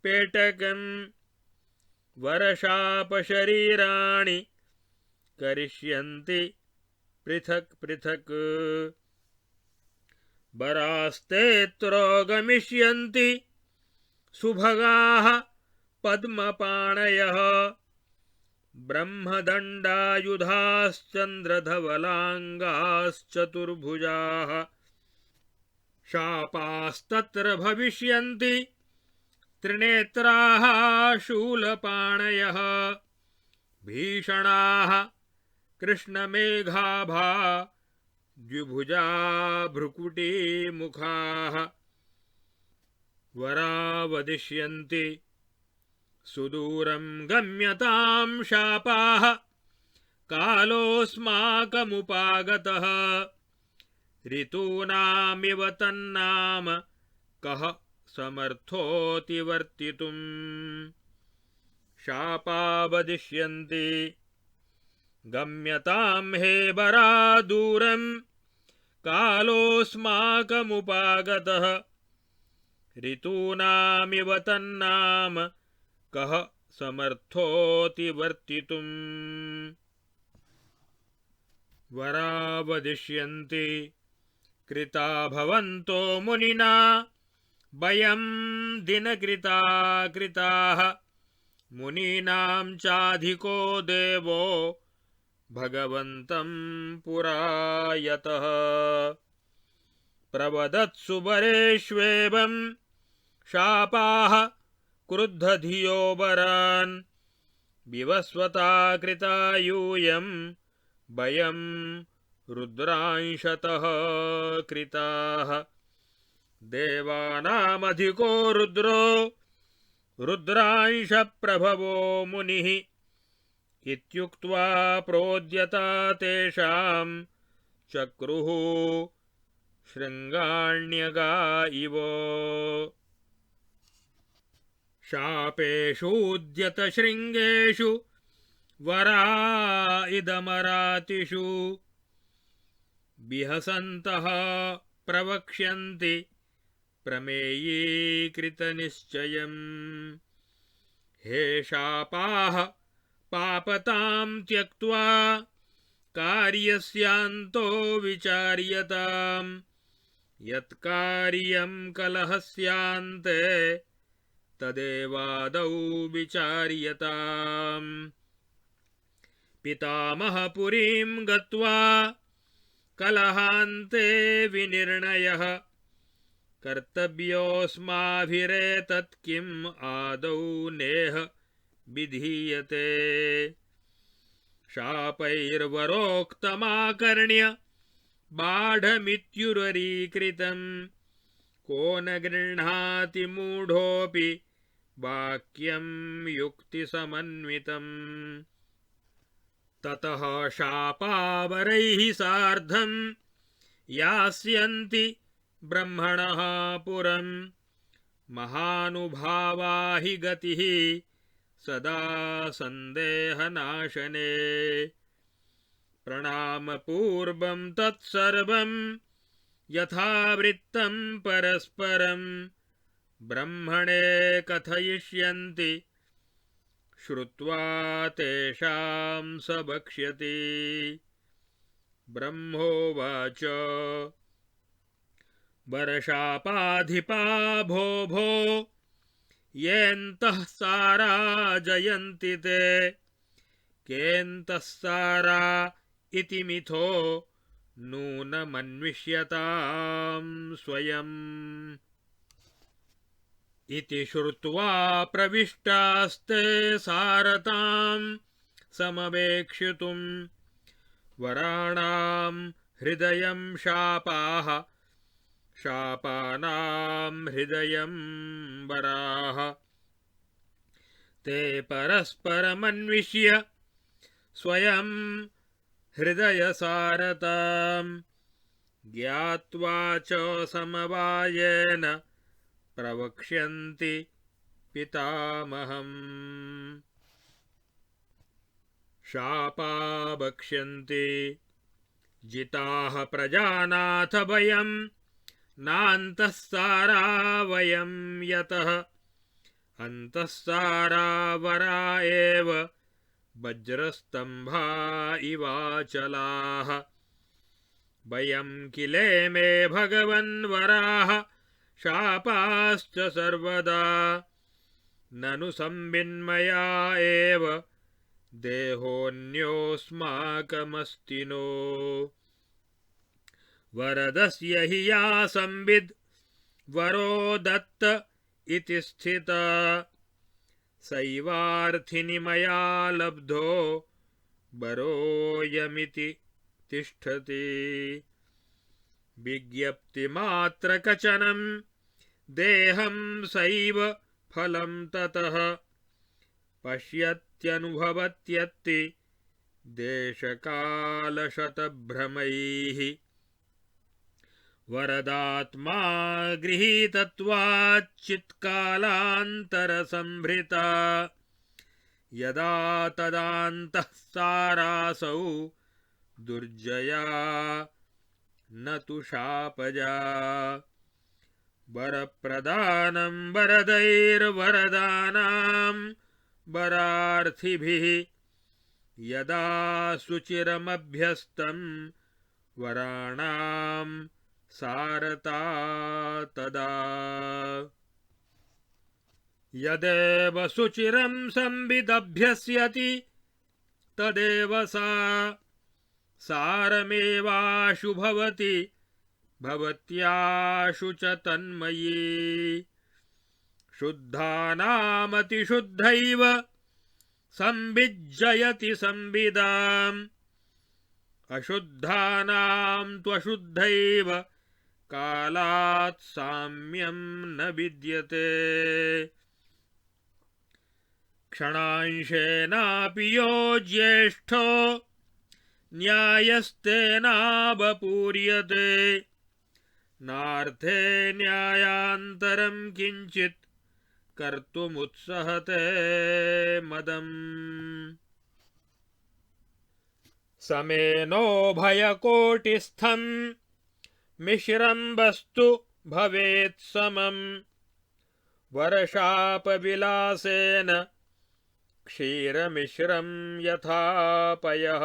पेटकं वरशापशरीराणि करिष्यन्ति पृथक् पृथक् बरास्तेऽत्रो गमिष्यन्ति सुभगाः पद्मपाणयः ब्रह्मदण्डायुधाश्चन्द्रधवलाङ्गाश्चतुर्भुजाः शापास्तत्र भविष्यन्ति त्रिनेत्राः शूलपाणयः भीषणाः कृष्णमेघाभा द्विभुजा भ्रुकुटीमुखाः वरा वदिष्यन्ति सुदूरं गम्यतां शापाः कालोऽस्माकमुपागतः ऋतूनामिव तन्नाम कः समर्थोऽति वर्तितुम् शापा वदिष्यन्ति गम्यतां हे बरा दूरं कालोऽस्माकमुपागतः ऋतूनामिव तन्नाम कः समर्थोऽति वर्तितुम् वरा वदिष्यन्ति कृता भवन्तो मुनिना वयं दिनकृता कृताः मुनीनां चाधिको देवो भगवन्तं पुरायतः प्रवदत्सु वरेष्वेवं शापाः क्रुद्धधियो वरान् विवस्वता कृता यूयं वयं रुद्रांशतः कृताः देवानामधिको रुद्रो रुद्रांशप्रभवो मुनिः इत्युक्त्वा प्रोद्यता तेषां चक्रुः शृङ्गाण्यगा इव शापेषूद्यतशृङ्गेषु वरा इदमरातिषु विहसन्तः प्रवक्ष्यन्ति प्रमेयीकृतनिश्चयम् हे शापाः पापतां त्यक्त्वा कार्यस्यान्तो विचार्यताम् यत्कार्यं कलहस्यान्ते तदेवादौ विचार्यताम् पितामहपुरीं गत्वा कलहान्ते विनिर्णयः कर्तव्योऽस्माभिरेतत् किम् आदौ नेह विधीयते शापैर्वरोक्तमाकर्ण्य बाढमित्युररीकृतं को न गृह्णाति मूढोऽपि वाक्यं युक्तिसमन्वितम् ततः शापावरैः सार्धं यास्यन्ति ब्रह्मणः पुरं महानुभावा हि गतिः सदा सन्देहनाशने प्रणामपूर्वं तत्सर्वं यथावृत्तं परस्परं ब्रह्मणे कथयिष्यन्ति श्रुत्वा तेषां स वक्ष्यति ब्रह्मोवाच वर्षापाधिपा भो भो येऽन्तः सारा जयन्ति ते केऽन्तः सारा इति मिथो नूनमन्विष्यतां स्वयम् इति श्रुत्वा प्रविष्टास्ते सारतां समवेक्षितुं वराणां हृदयं शापाः शापानां हृदयं वराः ते परस्परमन्विष्य स्वयं हृदयसारतां ज्ञात्वा च समवायेन प्रवक्ष्यन्ति पितामहम्। शापा वक्ष्यन्ति जिताः प्रजानाथ भयम् नान्तःसारा वयं यतः अन्तःसारा वरा एव वज्रस्तम्भा इवाचलाः। वयं किलेमे भगवन्वराः शापाश्च सर्वदा ननु संविन्मया एव देहोऽन्योऽस्माकमस्ति नो। वरदस्य हि या संविद् वरो दत्त इति स्थिता सैवार्थिनि मया लब्धो वरोऽयमिति तिष्ठति। विज्ञप्तिमात्रकचनं देहं सैव फलं ततः पश्यत्यनुभवत्यत्ति देशकालशतभ्रमैः। वरदात्मा गृहीतत्वाच्चित्कालान्तरसंभृता यदा तदान्तःसारासौ दुर्जया न तु शापजा। वरप्रदानं वरदैर्वरदानां वरार्थिभिः यदा शुचिरमभ्यस्तं वराणां सारता तदा। यदेव शुचिरं संविदभ्यस्यति तदेव सा सारमेवाशु भवति भवत्याशु च तन्मयी। शुद्धानामतिशुद्धैव संविज्जयति संविदाम् अशुद्धानां त्वशुद्धैव कालात् साम्यं न विद्यते। क्षणांशेनापि यो ज्येष्ठो न्यायस्तेनावपूर्यते नार्थे न्यायान्तरं किञ्चित् कर्तुमुत्सहते मदम्। समेनो भयकोटिस्थं मिश्रं वस्तु भवेत् समम् वरशापविलासेन क्षीरमिश्रं यथा पयः।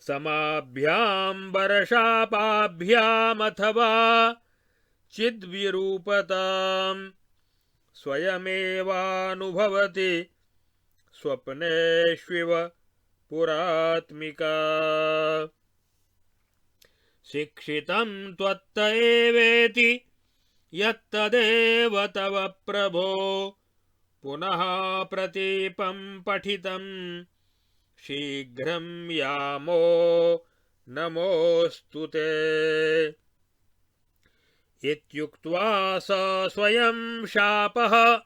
समाभ्यां वरशापाभ्यामथवा चिद्विरूपतां स्वयमेवानुभवति स्वप्नेष्विव पुरात्मिका। शिक्षितं त्वत्त एवेति यत्तदेव तव प्रभो पुनः प्रतीपं पठितं शीघ्रं यामो नमोऽस्तु ते। इत्युक्त्वा स स्वयं शापः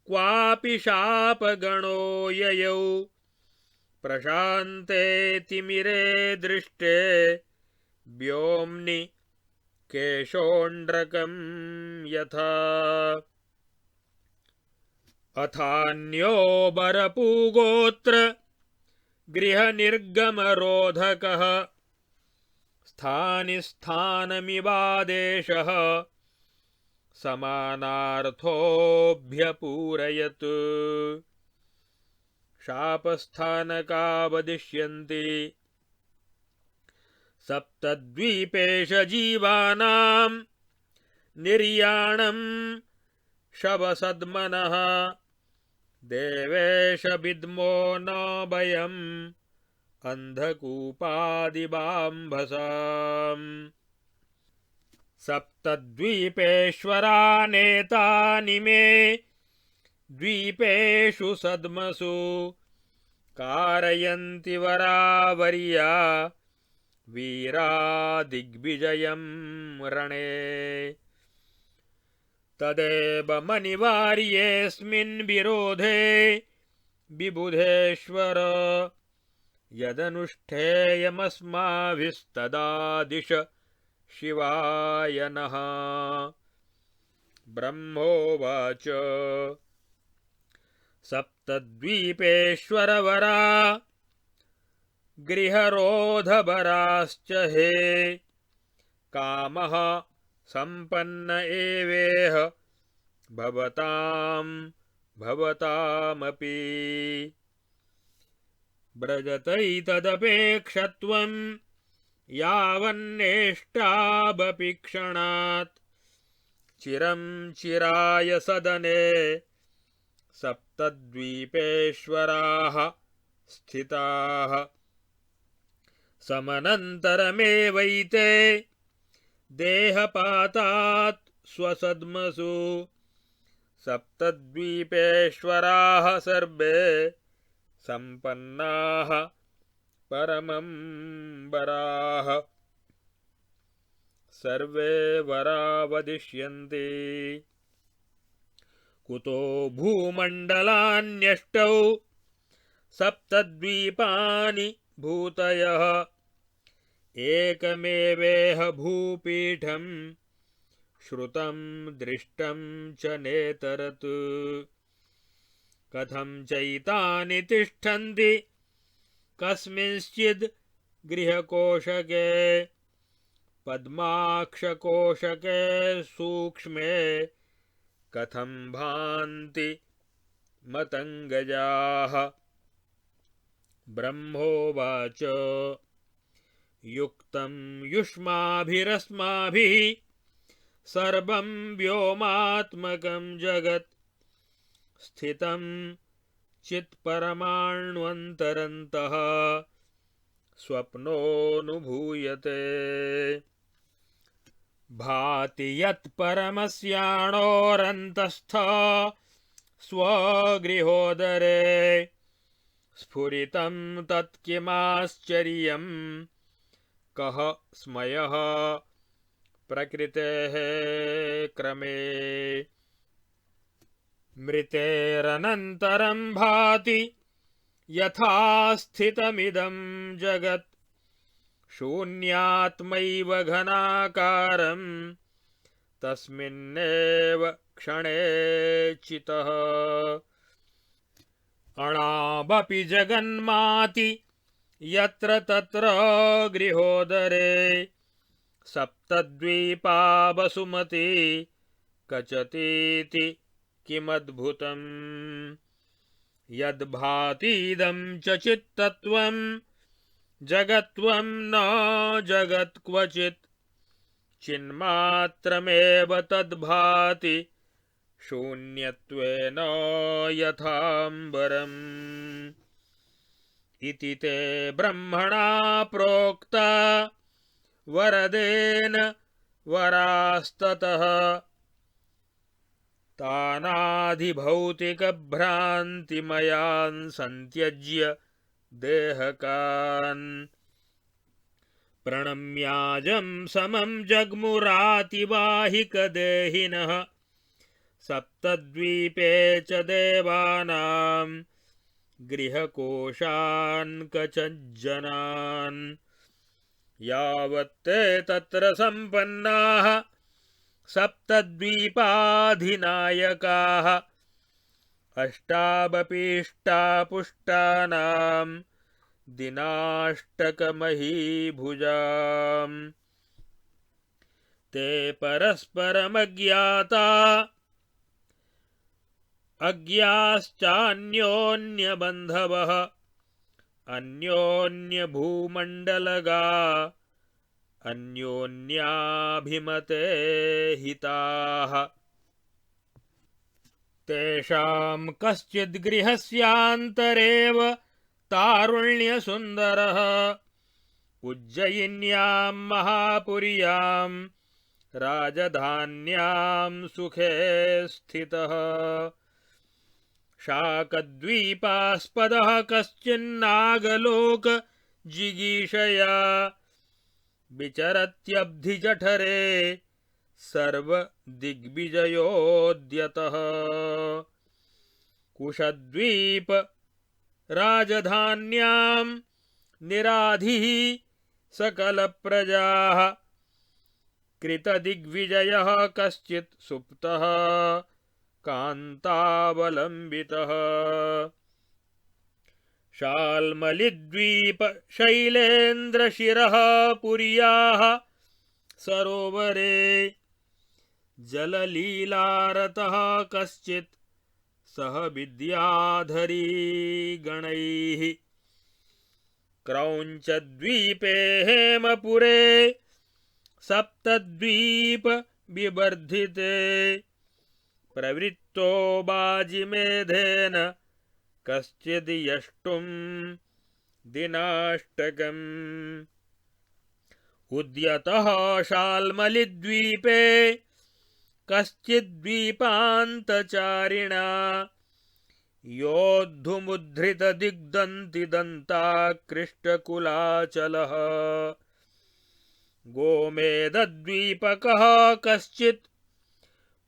क्वापि शापगणो ययौ प्रशान्ते तिमिरे दृष्टे व्योम्नि केशोण्ड्रकं यथा। अथान्यो बरपूगोत्र गृहनिर्गमरोधकः स्थानिस्थानमिवादेशः समानार्थोऽभ्यपूरयत्। शापस्थानका वदिष्यन्ति सप्तद्वीपेश जीवानां निर्याणं शवसद्मनः देवेश विद्मो न भयम् अन्धकूपादिबाम्भसाम्। सप्तद्वीपेश्वरानेतानि मे द्वीपेषु सद्मसु कारयन्ति वरावर्या वीरा दिग्विजयं रणे। तदेव मनिवार्येऽस्मिन् विरोधे विबुधेश्वर यदनुष्ठेयमस्माभिस्तदा दिश शिवाय नः। ब्रह्मोवाच सप्तद्वीपेश्वरवरा गृहरोधबराश्च हे कामः सम्पन्न एवेह भवतामपि। व्रजतैतदपेक्षत्वं यावन्नेष्टाबपि चिरं चिराय सदने सप्तद्वीपेश्वराः स्थिताः। समनन्तरमेवैते देहपातात् स्वसद्मसु सप्तद्वीपेश्वराः सर्वे सम्पन्नाः परमं वराः। सर्वे वरा वदिष्यन्ति कुतो भूमण्डलान्यष्टौ सप्तद्वीपानि भूतयः एकमेवेह भूपीठं श्रुतं दृष्टं च नेतरत्। कथं चैतानि तिष्ठन्ति कस्मिंश्चिद् गृहकोशके पद्माक्षकोशके सूक्ष्मे कथं भान्ति मतङ्गजाः। ब्रह्मोवाच युक्तं युष्माभिरस्माभिः सर्वं व्योमात्मकं जगत् स्थितं चित्परमाण्वन्तरन्तः स्वप्नोऽनुभूयते। भाति यत्परमस्याणोरन्तस्थ स्वगृहोदरे स्फुरितं तत्किमाश्चर्यं कः स्मयः प्रकृतेः क्रमे। मृतेरनन्तरं भाति यथा स्थितमिदं जगत् शून्यात्मैव घनाकारं तस्मिन्नेव क्षणे चितः। अणावपि जगन्माति यत्र तत्र गृहोदरे सप्तद्वीपा वसुमती कचतीति किमद्भुतम्। यद्भातीदं च चित्तत्वं जगत्त्वं न जगत् क्वचित् चिन्मात्रमेव तद्भाति शून्यत्वेन यथाम्बरम्। इति ते ब्रह्मणा प्रोक्ता वरदेन वरास्ततः तानाधिभौतिकभ्रान्तिमयान् सन्त्यज्य देहकान्। प्रणम्याजं समं जग्मुरातिवाहिकदेहिनः सप्तद्वीपे च देवानां गृहकोशान् कचज्जनान्। यावत्ते तत्र सम्पन्नाः सप्तद्वीपाधिनायकाः अष्टावपीष्टापुष्टानां दिनाष्टकमहीभुजाम्। ते परस्परमज्ञाता अज्ञाश्चान्योन्यबन्धवः अन्योन्यभूमण्डलगा अन्योन्याभिमते हिताः। तेषां कश्चिद् गृहस्यान्तरेव तारुण्यसुन्दरः उज्जयिन्यां महापुर्यां राजधान्यां सुखे स्थितः। शाकद्वीपास्पदः कश्चिन्नागलोक जिगीषया विचरत्यब्धिजठरे सर्वदिग्विजयोद्यतः। कुशद्वीप राजधान्यां निराधिः सकलप्रजाः कृतदिग्विजयः कश्चित् सुप्तः कान्तावलम्बितः शाल्मलिद्वीप शैलेन्द्रशिरः पुर्याः सरोवरे जललीलारतः कश्चित् सह विद्याधरी गणैः क्रौञ्चद्वीपे हेमपुरे सप्तद्वीप विवर्धिते प्रवृत्तो बाजिमेधेन कश्चिद् यष्टुं दिनाष्टकम् उद्यतः शाल्मलिद्वीपे कश्चिद्द्वीपान्तचारिणा योद्धुमुद्धृतदिग्दन्तिदन्ताकृष्टकुलाचलः गोमेदद्वीपकः कश्चित्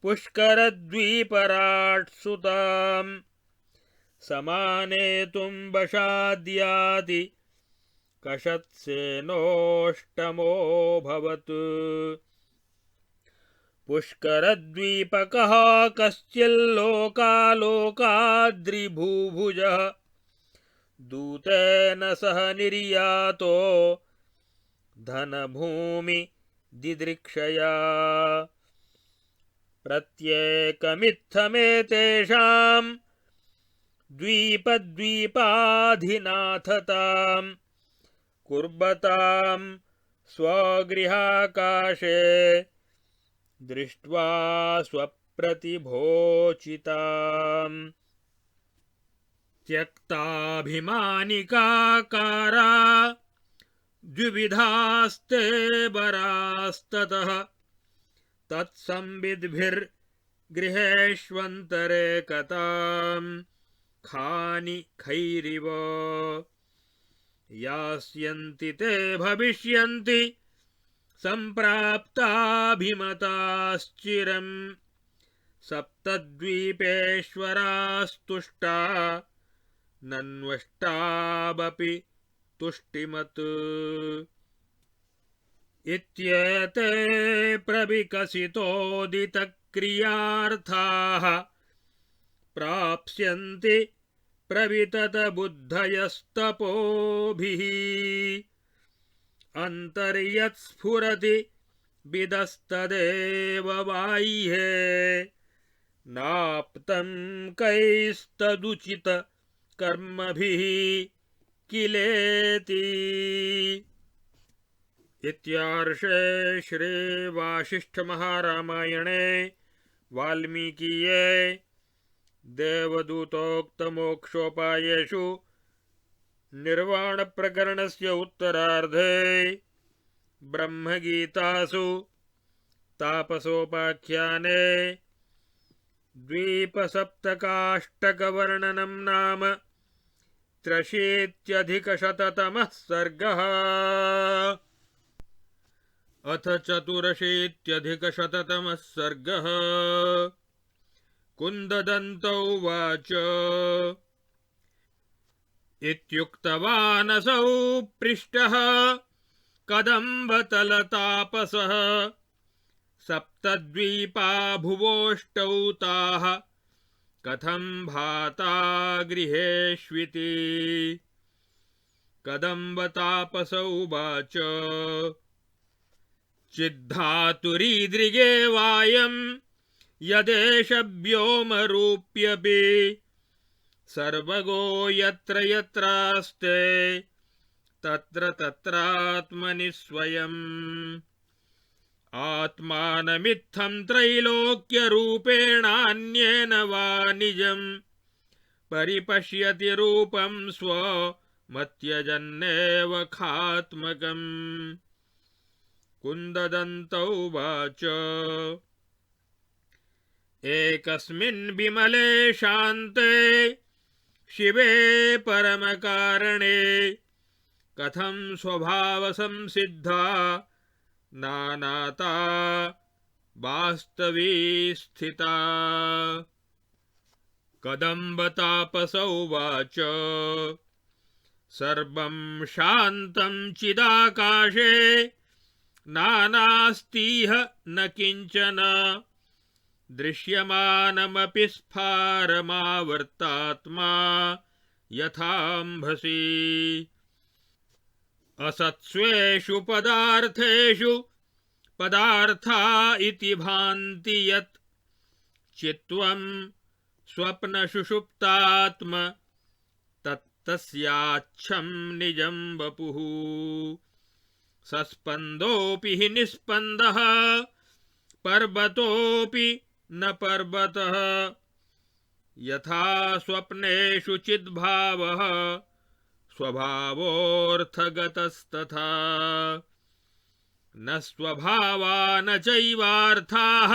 पुष्करद्वीपराट्सुताम् समानेतुं वशाद्याति कषत्सेनोष्टमोऽभवत् पुष्करद्वीपकः कश्चिल्लोकालोकाद्रिभूभुजः दूतेन सह निर्यातो धनभूमि दिदृक्षया प्रत्येकमित्थमेतेषां द्वीपद्वीपाधिनाथतां कुर्वतां स्वगृहाकाशे दृष्ट्वा स्वप्रतिभोचिताम् त्यक्ताभिमानिकाकारा द्विविधास्ते बरास्ततः तत्संविद्भिर्गृहेष्वन्तरे कतां खानि खैरिव यास्यन्ति ते भविष्यन्ति सम्प्राप्ताभिमताश्चिरम् सप्तद्वीपेश्वरास्तुष्टा नन्वष्टावपि तुष्टिमत् इत्येते प्रविकसितोदितक्रियार्थाः प्राप्स्यन्ति प्रविततबुद्धयस्तपोभिः अन्तर्यत्स्फुरति विदस्तदेव बाह्ये नाप्तं कैस्तदुचित कर्मभिः किलेति। इत्यार्षे श्री वासिष्ठ महारामायणे वाल्मीकीये देवदूतोक्तमोक्षोपायेषु निर्वाणप्रकरणस्य उत्तरार्धे ब्रह्मगीतासु तापसोपाख्याने द्वीपसप्तकाष्टकवर्णनं नाम 83 सर्गः। अथ 84 सर्गः। कुन्ददन्त उवाच इत्युक्तवानसौ पृष्टः कदम्बतलतापसः सप्तद्वीपा भुवोष्टौ ताः कथं भाता गृहेष्विति। कदम्बतापस उवाच चिद्धातुरीदृगे वायं यदेष व्योमरूप्यपि सर्वगो यत्र यत्रास्ते तत्र तत्रात्मनि स्वयम् आत्मानमित्थं त्रैलोक्यरूपेणान्येन वा निजं परिपश्यति रूपं स्वमत्यजन्नेव खात्मकम्। कुन्ददन्त उवाच एकस्मिन् विमले शान्ते शिवे परमकारणे कथं स्वभावसंसिद्धा नानाता वास्तवी स्थिता। कदम्बतापस उवाच सर्वं शान्तं चिदाकाशे नानास्तीह न किञ्चन दृश्यमानमपि स्फारमावर्तात्मा यथाम्भसि असत्स्वेषु पदार्थेषु पदार्था इति भान्ति यत् चित्त्वं स्वप्नसुषुप्तात्म तत्तस्याच्छं निजं वपुः सस्पन्दोऽपि हि निस्पन्दः पर्वतोऽपि न पर्वतः यथा स्वप्नेषु चिद्भावः स्वभावोऽर्थगतस्तथा न स्वभावा न चैवार्थाः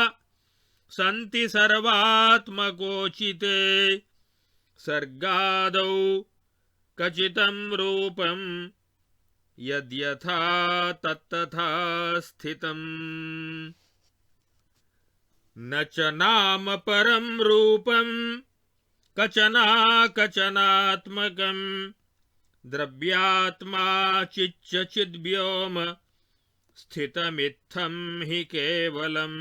सन्ति सर्वात्मकोचिते सर्गादौ कचितं रूपं यद्यथा तत्तथा स्थितम् न च नाम परं रूपं कचनात्मकं द्रव्यात्मा चिच्च चिद्व्योम स्थितमित्थं हि केवलम्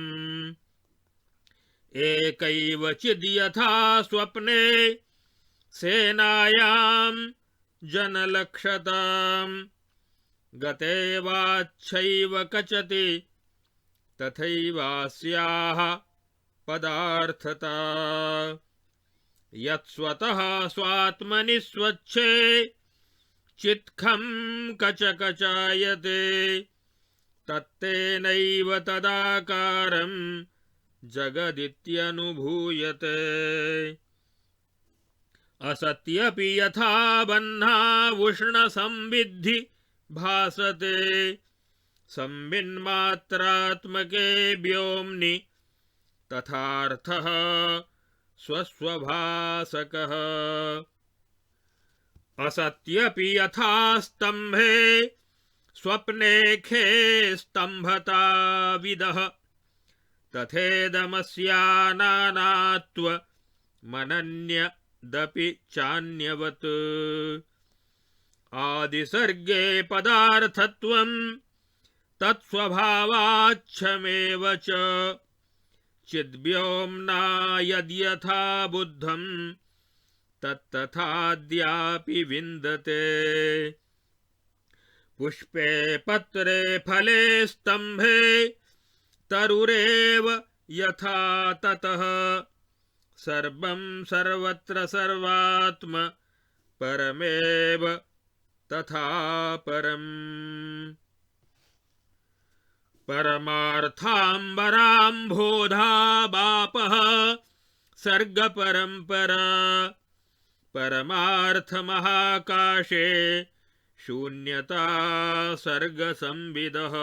एकैव चिद् यथा स्वप्ने सेनायां जनलक्षतां गते वाच्छैव कचति तथैवास्याः पदार्थता यत्स्वतः स्वात्मनि स्वच्छे चित्खं कचकचायते तत्तेनैव तदाकारं जगदित्यनुभूयते असत्यपि यथा बह्ना उष्णसंविद्धि भासते संविन्मात्रात्मके व्योम्नि तथार्थः स्वस्वभासकः असत्यपि यथा स्तम्भे स्वप्नेखे स्तम्भता विदः तथेदमस्यानानात्व मनन्यदपि चान्यवत् आदिसर्गे पदार्थत्वं तत्स्वभावाच्छमेव च चिद्व्योम्ना यद्यथा बुद्धं तत्तथाद्यापि विन्दते पुष्पे पत्रे फले स्तम्भे तरुरेव यथा ततः सर्वं सर्वत्र सर्वात्म परमेव तथा परम् परमार्थाम्बराम्भोधा बापः सर्गपरम्परा परमार्थमहाकाशे शून्यता सर्गसंविदः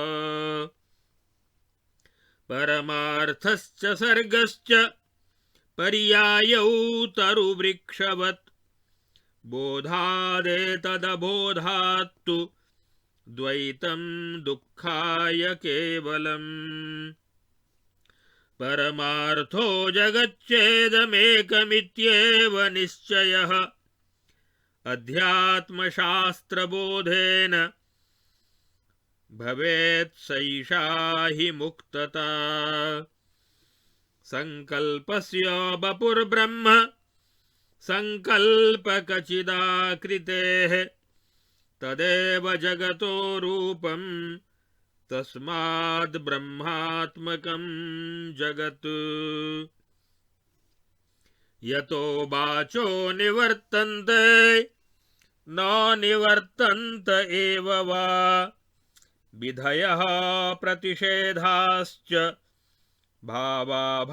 परमार्थश्च सर्गश्च पर्यायौ तरुवृक्षवत् बोधादेतदबोधात्तु द्वैतं दुःखाय केवलम् परमार्थो जगच्चेदमेकमित्येव निश्चयः अध्यात्मशास्त्रबोधेन भवेत् सैषा हि मुक्तता संकल्पस्य वपुर्ब्रह्म संकल्पकचिदाकृतेः तदेव जगतो रूपं तस्माद् ब्रह्मात्मकं जगत् यतो वाचो निवर्तन्ते न निवर्तन्त एव वा विधयः प्रतिषेधाश्च भावाभावदृशस्तथा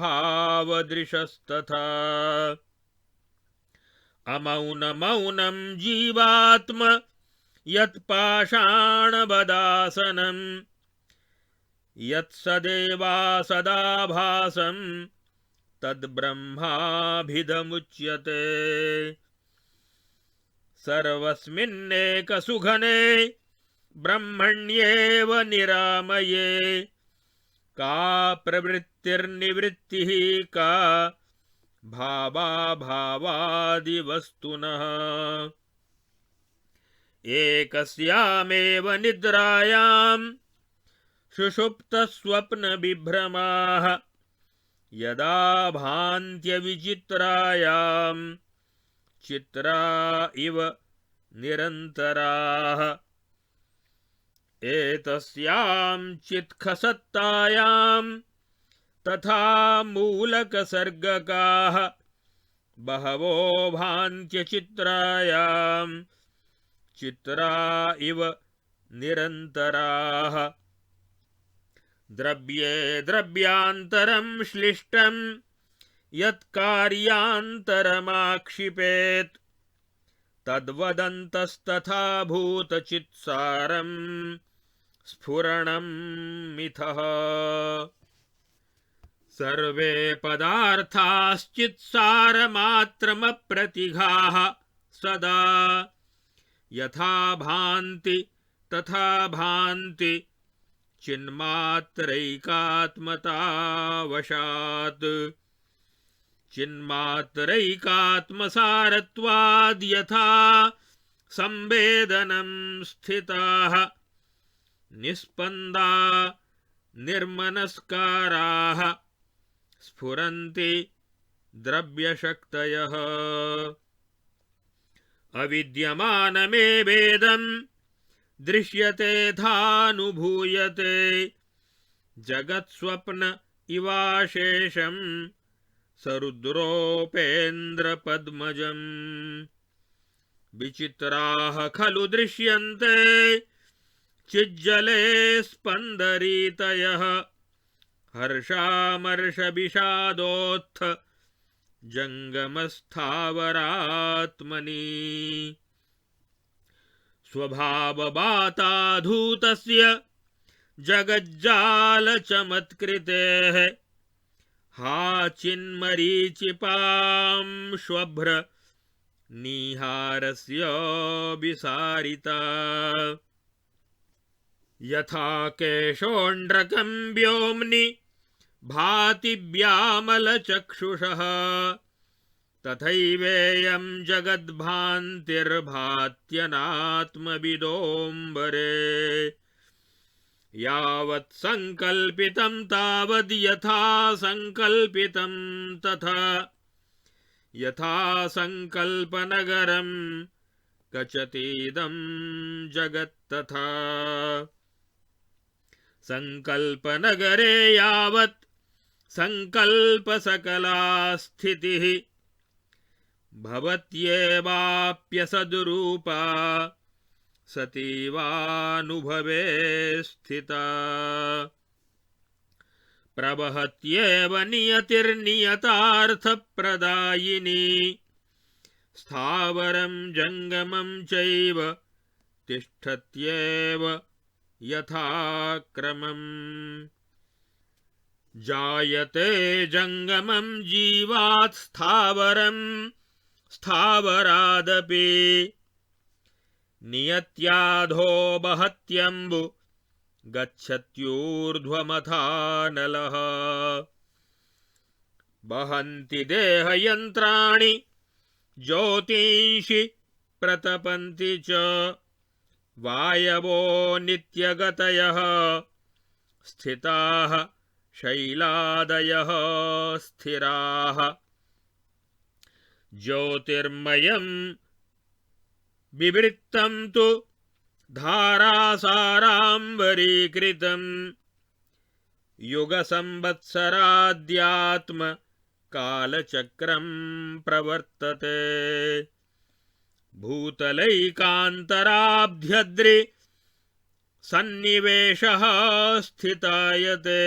अमौनमौनं जीवात्म यत्पाषाणबदासनं यत्सदेवा सदाभासं तद्ब्रह्माभिधमुच्यते सर्वस्मिन्नेकसुघने ब्रह्मण्येव निरामये का प्रवृत्तिर्निवृत्तिः का भावाभावादिवस्तुनः एकस्यामेव निद्रायां सुषुप्तस्वप्नविभ्रमाः यदा भान्त्यविचित्रायां चित्रा इव निरन्तराः एतस्यां चित्खसत्तायां तथा मूलकसर्गकाः बहवो भान्त्यचित्रायां चित्रा इव निरन्तराः द्रव्ये द्रव्यान्तरं श्लिष्टं यत्कार्यान्तरमाक्षिपेत् तद्वदन्तस्तथा भूतचित्सारं स्फुरणं मिथः सर्वे पदार्थाश्चित्सारमात्रमप्रतिघाः सदा यथा भान्ति तथा भान्ति चिन्मात्रैकात्मतावशात् चिन्मात्रैकात्मसारत्वाद् यथा संवेदनं स्थिताः निस्पन्दा निर्मनस्काराः स्फुरन्ति द्रव्यशक्तयः अविद्यमानमेवेदं दृश्यते थानुभूयते जगत्स्वप्न इवाशेषं सरुद्रोपेन्द्रपद्मजम् विचित्राः खलु दृश्यन्ते चिज्जले स्पन्दरीतयः हर्षामर्षविषादोत्थ जंगमस्थावरात्मनि स्वभावबाताधूतस्य जगज्जालचमत्कृतेः हा चिन्मरीचिपां श्वभ्र निहारस्य विसारिता यथा केशोण्ड्रकं व्योम्नि भाति व्यामलचक्षुषः तथैवेयं जगद्भान्तिर्भात्यनात्मविदोऽम्बरे यावत् संकल्पितं तावद् यथा संकल्पितं तथा यथा संकल्पनगरं गच्छतीदं जगत्तथा संकल्पनगरे यावत् संकल्पसकला स्थितिः भवत्येवाप्यसद्रूपा सतीवानुभवे स्थिता प्रवहत्येव नियतिर्नियतार्थप्रदायिनी स्थावरं जंगमं चैव तिष्ठत्येव यथाक्रमम् जायते जंगमं जीवात् स्थावरं स्थावरादपि नियत्याधो बहत्यम्बु गच्छत्यूर्ध्वमथानलः बहन्ति देहयन्त्राणि ज्योतींषि प्रतपन्ति च वायवो नित्यगतयः स्थिताः शैलादयः स्थिराः ज्योतिर्मयं विवृत्तं तु धारासाराम्बरीकृतं युगसंवत्सराद्यात्म कालचक्रं प्रवर्तते भूतलैकान्तराब्ध्यद्रि सन्निवेशः स्थितायते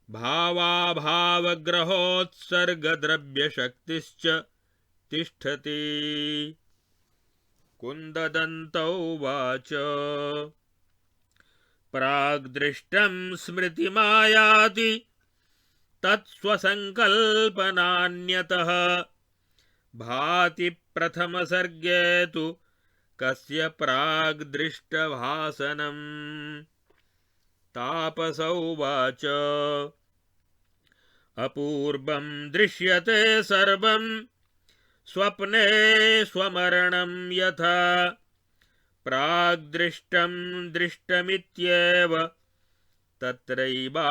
भावाभावग्रहोत्सर्गद्रव्यशक्तिश्च तिष्ठति कुन्ददन्तौ उवाच प्राग्दृष्टं स्मृतिमायाति तत्स्वसङ्कल्पनान्यतः भाति प्रथमसर्गे तु कस्य प्राग्दृष्टभासनम् तापस उवाच अपूर्वं दृश्यते सर्वं स्वप्ने स्वमरणं यथा प्राग्दृष्टं दृष्टमित्येव तत्रैवाभ्यासतः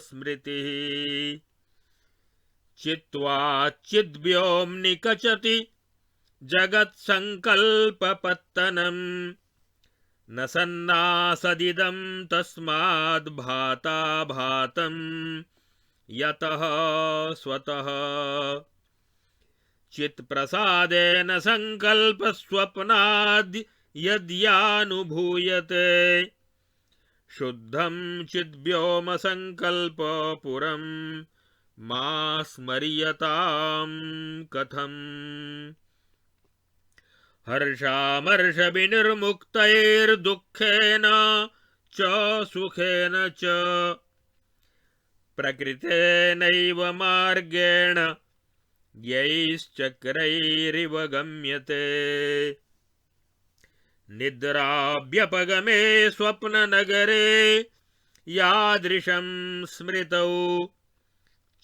स्मृतिः चित्वा चिद्व्योम्नि कचति जगत्सङ्कल्पपत्तनम् न सन्नासदिदं तस्माद् भाता भातं यतः स्वतः चित्प्रसादेन संकल्पस्वप्नाद् यद्यानुभूयते शुद्धं चिद्व्योम संकल्प पुरं मा स्मर्यतां कथम् हर्षामर्षविनिर्मुक्तैर्दुःखेन च सुखेन च प्रकृतेनैव मार्गेण यैश्चक्रैरिव गम्यते निद्राभ्यपगमे स्वप्ननगरे यादृशं स्मृतौ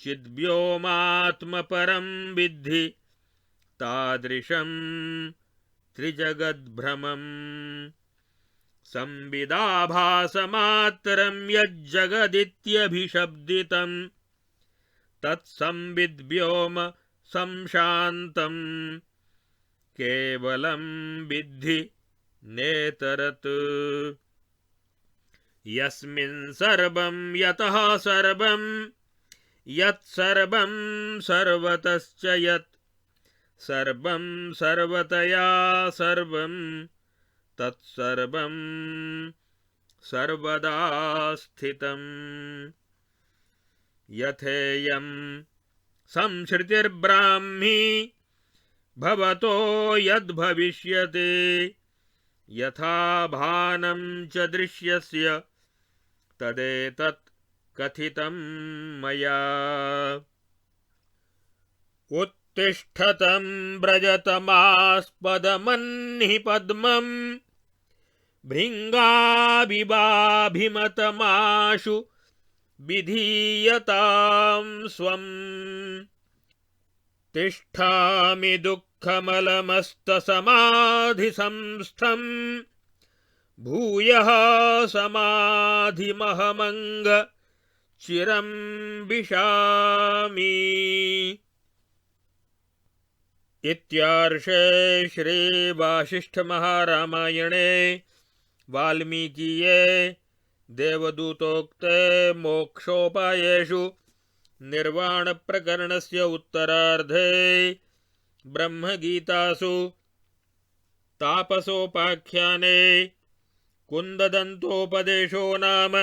चिद्व्योमात्मपरं विद्धि तादृशं त्रिजगद्भ्रमम् संविदाभासमात्रं यज्जगदित्यभिशब्दितं तत्संविद्व्योम संशान्तं केवलं विद्धि नेतरत् यस्मिन् सर्वं यतः सर्वं यत्सर्वं सर्वतश्च यत् सर्वं सर्वतया सर्वं तत्सर्वं सर्वदा स्थितम् यथेयं संश्रुतिर्ब्राह्मी भवतो यद्भविष्यति यथा भानं च दृश्यस्य तदेतत् कथितं मया उत्तिष्ठतं व्रजतमास्पदमन्हि पद्मं भृङ्गाभिवाभिमतमाशु विधीयतां स्वम् तिष्ठामि दुःखमलमस्तसमाधिसंस्थं भूयः समाधिमहमङ्ग चिरं विशामि। इत्यार्षे श्री वासिष्ठ महारामायणे वाल्मीकीये देवदूतोक्ते मोक्षोपायेषु निर्वाण प्रकरणस्य उत्तरार्धे ब्रह्मगीतासु तापसोपाख्याने कुन्ददन्तोपदेशो नाम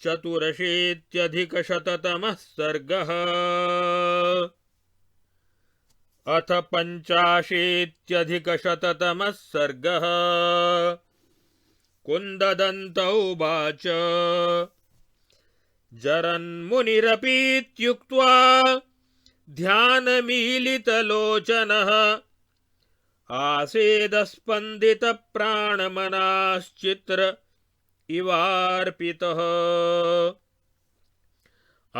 84 सर्गः। अथ 85 सर्गः। कुन्ददन्त उवाच जरन्मुनिरपीत्युक्त्वा ध्यानमीलितलोचनः आसीदस्पन्दितप्राणमनाश्चित्र इवार्पितः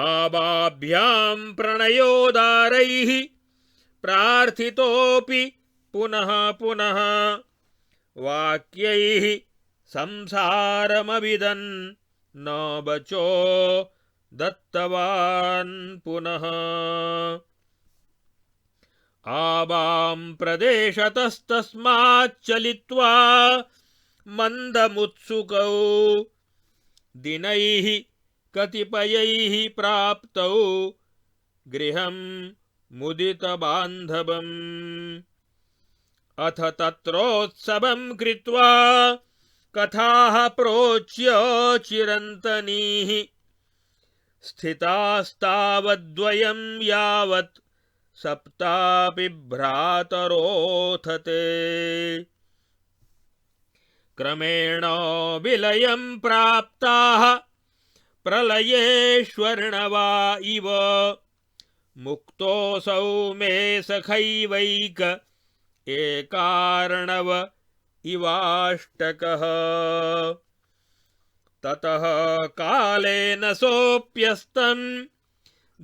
आबाभ्यां प्रणयोदारैः प्रार्थितोऽपि पुनः पुनः वाक्यैः संसारमविदन् न बचो दत्तवान् पुनः आवां प्रदेशतस्तस्माच्चलित्वा मन्दमुत्सुकौ दिनैः कतिपयैः प्राप्तौ गृहं मुदितबान्धवम् अथ तत्रोत्सवं कृत्वा कथाः प्रोच्य चिरन्तनीः स्थितास्तावद्वयं यावत् सप्तापि भ्रातरोऽथते क्रमेण विलयं प्राप्ताः प्रलयेष्वर्णवा इव मुक्तोऽसौ मे सखैवैक एकार्णव इवाष्टकः ततः कालेन सोऽप्यस्तं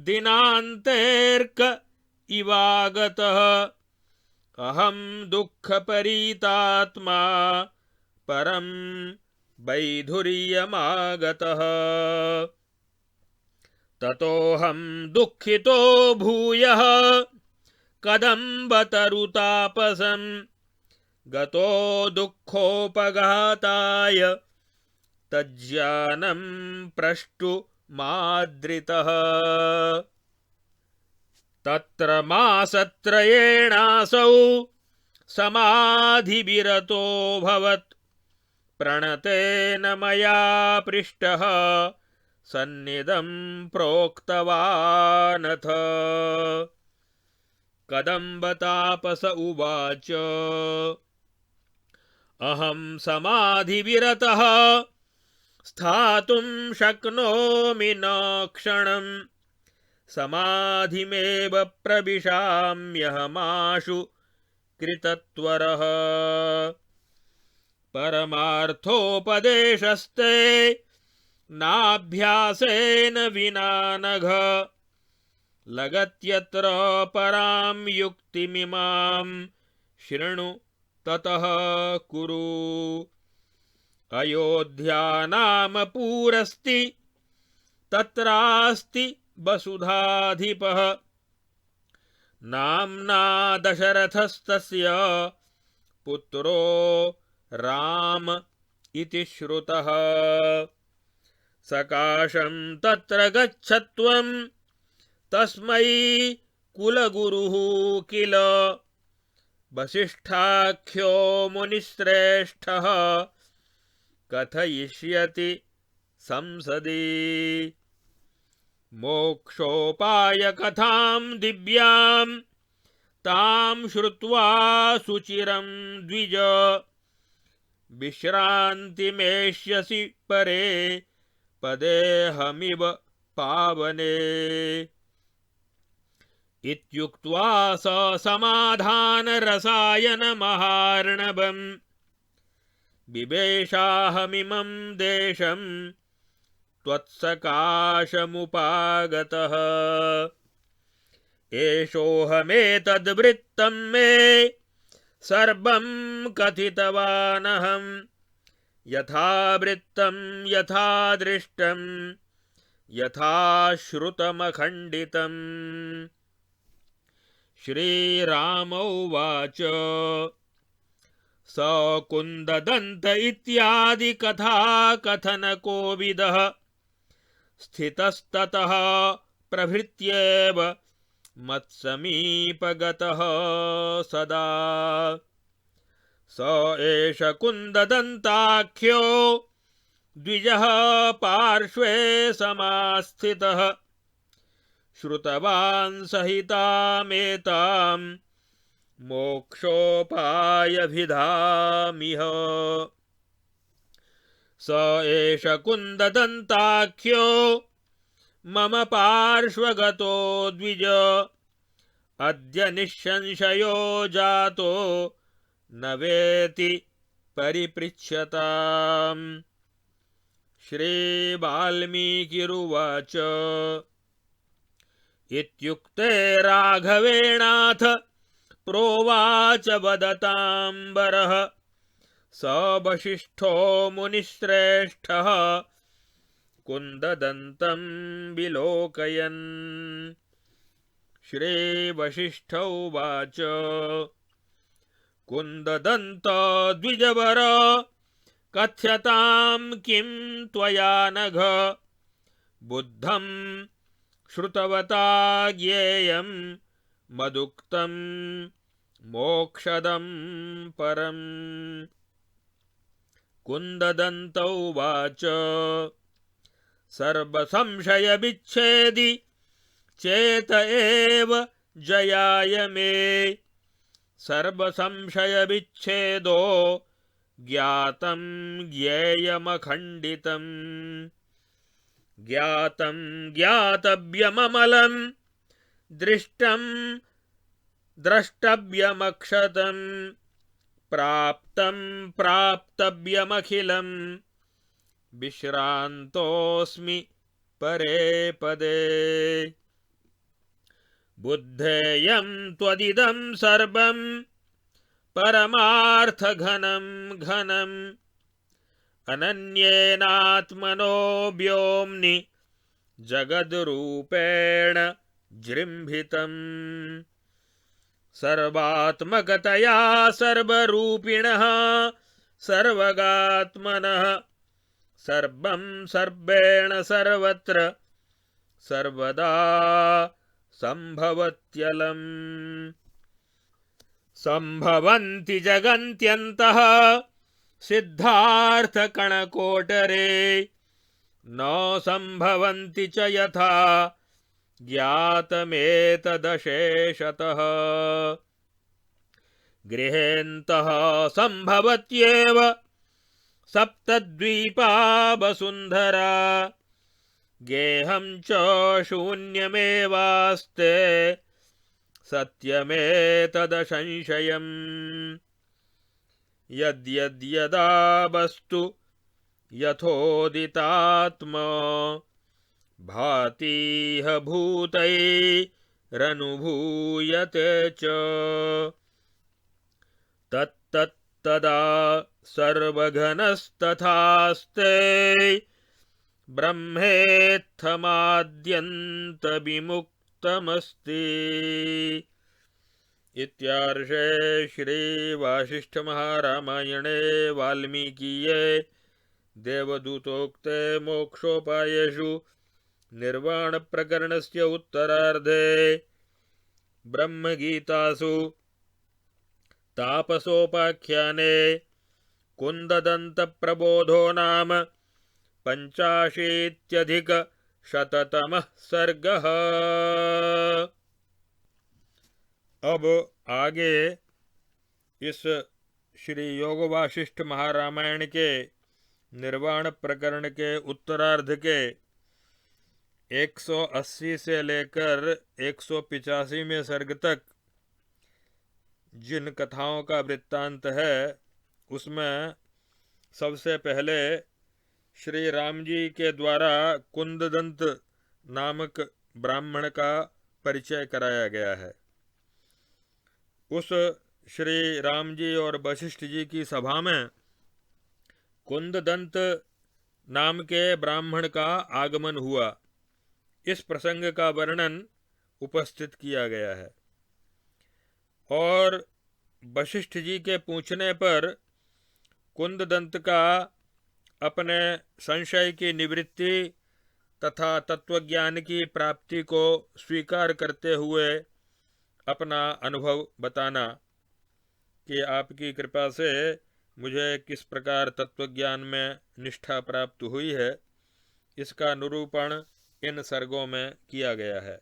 दिनान्तेऽर्क इवागतः अहं दुःखपरीतात्मा परं वैधुर्यमागतः ततोऽहं दुःखितो भूयः कदम्बतरुतापसं गतो दुःखोपघाताय तज्ज्ञानं प्रष्टुमाद्रितः तत्र मासत्रयेणासौ समाधिविरतोऽभवत् प्रणतेन मया पृष्टः सन्निधं प्रोक्तवानथ कदम्बतापस उवाच अहं समाधिविरतः स्थातुं शक्नोमि न क्षणं समाधिमेव प्रविशाम्यहमाशु कृतत्वरः परमार्थोपदेशस्ते नाभ्यासेन विना नघ लगत्यत्र परां युक्तिमिमां शृणु ततः कुरु अयोध्या नाम पुरस्ति तत्रास्ति वसुधाधिपः नाम्ना दशरथस्तस्य पुत्रो राम इति श्रुतः सकाशं तत्र गच्छत्वं तस्मै कुलगुरुः किल वसिष्ठाख्यो मुनिश्रेष्ठः कथयिष्यति संसदि मोक्षोपायकथां दिव्यां तां श्रुत्वा सुचिरं द्विज विश्रान्तिमेष्यसि परे पदेऽहमिव पावने इत्युक्त्वा स समाधानरसायनमहार्णवम् बिभेषाहमिमं देशं त्वत्सकाशमुपागतः एषोऽहमेतद्वृत्तं मे सर्वं कथितवानहं यथा वृत्तं यथा दृष्टं यथा श्रुतमखण्डितम् श्रीराम उवाच स कुन्ददन्त इत्यादि कथा कथनकोविदः स्थितस्ततः प्रभृत्येव मत्समीपगतः सदा स एष कुन्ददन्ताख्यो द्विजः पार्श्वे समास्थितः श्रुतवान् सहितामेतां मोक्षोपायभिधामिह स एष कुन्ददन्ताख्यो मम पार्श्वगतो द्विज अद्य निःसंशयो जातो न वेति परिपृच्छताम् श्रीवाल्मीकिरुवाच इत्युक्ते राघवेणाथ प्रोवाच वदताम्बरः स वसिष्ठो मुनिश्रेष्ठः कुन्ददन्तं विलोकयन् श्रीवसिष्ठ उवाच कुन्ददन्त द्विजवर कथ्यतां किं त्वया नघ बुद्धं श्रुतवता ज्ञेयं मदुक्तं मोक्षदं परम् कुन्ददन्त उवाच सर्वसंशयविच्छेदि चेत एव जयाय मे सर्वसंशयविच्छेदो ज्ञातं ज्ञेयमखण्डितम् ज्ञातं ज्ञातव्यममलं दृष्टं द्रष्टव्यमक्षतं प्राप्तं प्राप्तव्यमखिलं विश्रान्तोऽस्मि परे पदे बुद्धेयं त्वदिदं सर्वं परमार्थ घनम घनम अनन्येनात्मनो व्योम्नि जगद्रूपेण जृम्भितम् सर्वात्मकतया सर्वरूपिणः सर्वगात्मनः सर्वं सर्वेण सर्वत्र सर्वदा संभवत्यलम् संभवन्ति जगन्त्यन्तः सिद्धार्थकणकोटरे न संभवन्ति च यथा ज्ञातमेतदशेषतः गृहेऽन्तः संभवत्येव सप्तद्वीपा वसुन्धरा गेहं च शून्यमेवास्ते सत्यमेतदसंशयम् यद्यद्यदा वस्तु यथोदितात्मा भातीह भूतैरनुभूयते च तत्तदा सर्वघनस्तथास्ते ब्रह्मेत्थमाद्यन्तविमुक्तमस्ति। इत्यार्षे श्री वासिष्ठ महारामायणे वाल्मीकीये देवदूतोक्ते मोक्षोपायेषु निर्वाण प्रकरणस्य उत्तरार्धे ब्रह्मगीतासु तापसोपाख्याने कुन्ददन्त प्रबोधो नाम 85-शततमः सर्गः। अब आगे इस श्री योग वासिष्ठ महारामायण के निर्वाण प्रकरण के उत्तरार्ध के 180 से लेकर 185वें सर्ग तक जिन कथाओं का वृत्तांत है उसमें सबसे पहले श्री राम जी के द्वारा कुंददंत नामक ब्राह्मण का परिचय कराया गया है। उस श्री राम जी और वशिष्ठ जी की सभा में कुंददंत नाम के ब्राह्मण का आगमन हुआ, इस प्रसंग का वर्णन उपस्थित किया गया है। और वशिष्ठ जी के पूछने पर कुंददंत का अपने संशय की निवृत्ति तथा तत्वज्ञान की प्राप्ति को स्वीकार करते हुए अपना अनुभव बताना कि आपकी कृपा से मुझे किस प्रकार तत्वज्ञान में निष्ठा प्राप्त हुई है, इसका निरूपण इन सर्गों में किया गया है।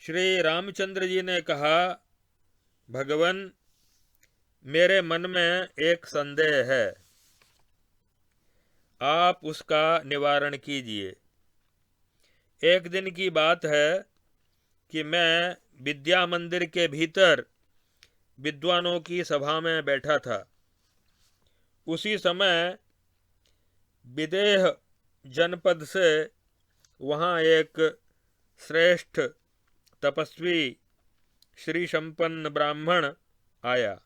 श्री रामचंद्र जी ने कहा, भगवन, मेरे मन में एक संदेह है, आप उसका निवारण कीजिए। एक दिन की बात है कि मैं विद्या मंदिर के भीतर विद्वानों की सभा में बैठा था। उसी समय विदेह जनपद से वहाँ एक श्रेष्ठ तपस्वी श्री संपन्न ब्राह्मण आया।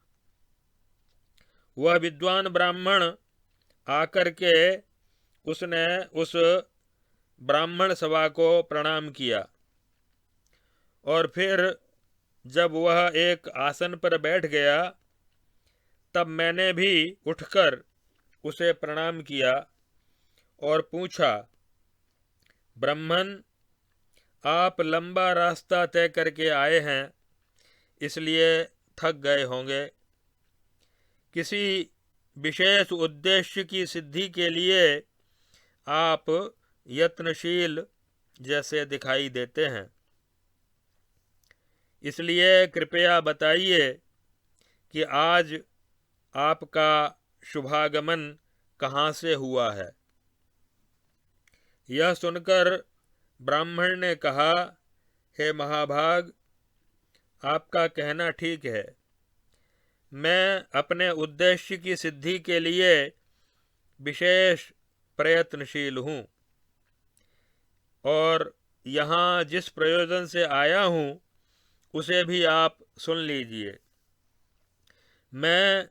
वह विद्वान ब्राह्मण आकर के उसने उस ब्राह्मण सभा को प्रणाम किया और फिर जब वह एक आसन पर बैठ गया तब मैंने भी उठकर उसे प्रणाम किया और पूछा, ब्राह्मण, आप लंबा रास्ता तय करके आए हैं, इसलिए थक गए होंगे। किसी विशेष उद्देश्य की सिद्धि के लिए आप यत्नशील जैसे दिखाई देते हैं, इसलिए कृपया बताइए कि आज आपका शुभागमन कहाँ से हुआ है। यह सुनकर ब्राह्मण ने कहा, हे महाभाग, आपका कहना ठीक है। मैं अपने उद्देश्य की सिद्धि के लिए विशेष प्रयत्नशील हूँ और यहाँ जिस प्रयोजन से आया हूँ उसे भी आप सुन लीजिए। मैं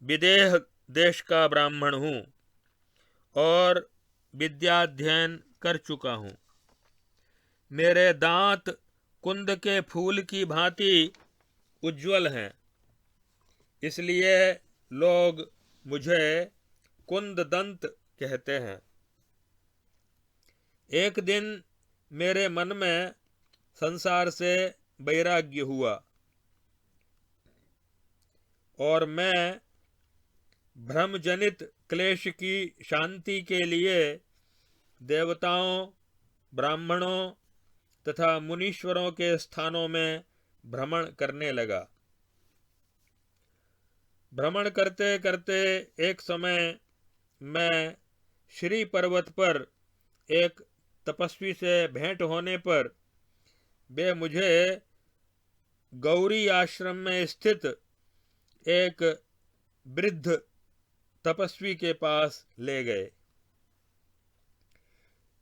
विदेह देश का ब्राह्मण हूँ और विद्याध्ययन कर चुका हूँ। मेरे दांत कुंद के फूल की भांति उज्ज्वल हैं, इसलिए लोग मुझे कुंद दंत कहते हैं। एक दिन मेरे मन में संसार से वैराग्य हुआ और मैं भ्रमजनित क्लेश की शांति के लिए देवताओं, ब्राह्मणों तथा मुनीश्वरों के स्थानों में भ्रमण करने लगा। भ्रमण करते करते एक समय मैं श्री पर्वत पर एक तपस्वी से भेंट होने पर वे मुझे गौरी आश्रम में स्थित एक वृद्ध तपस्वी के पास ले गए।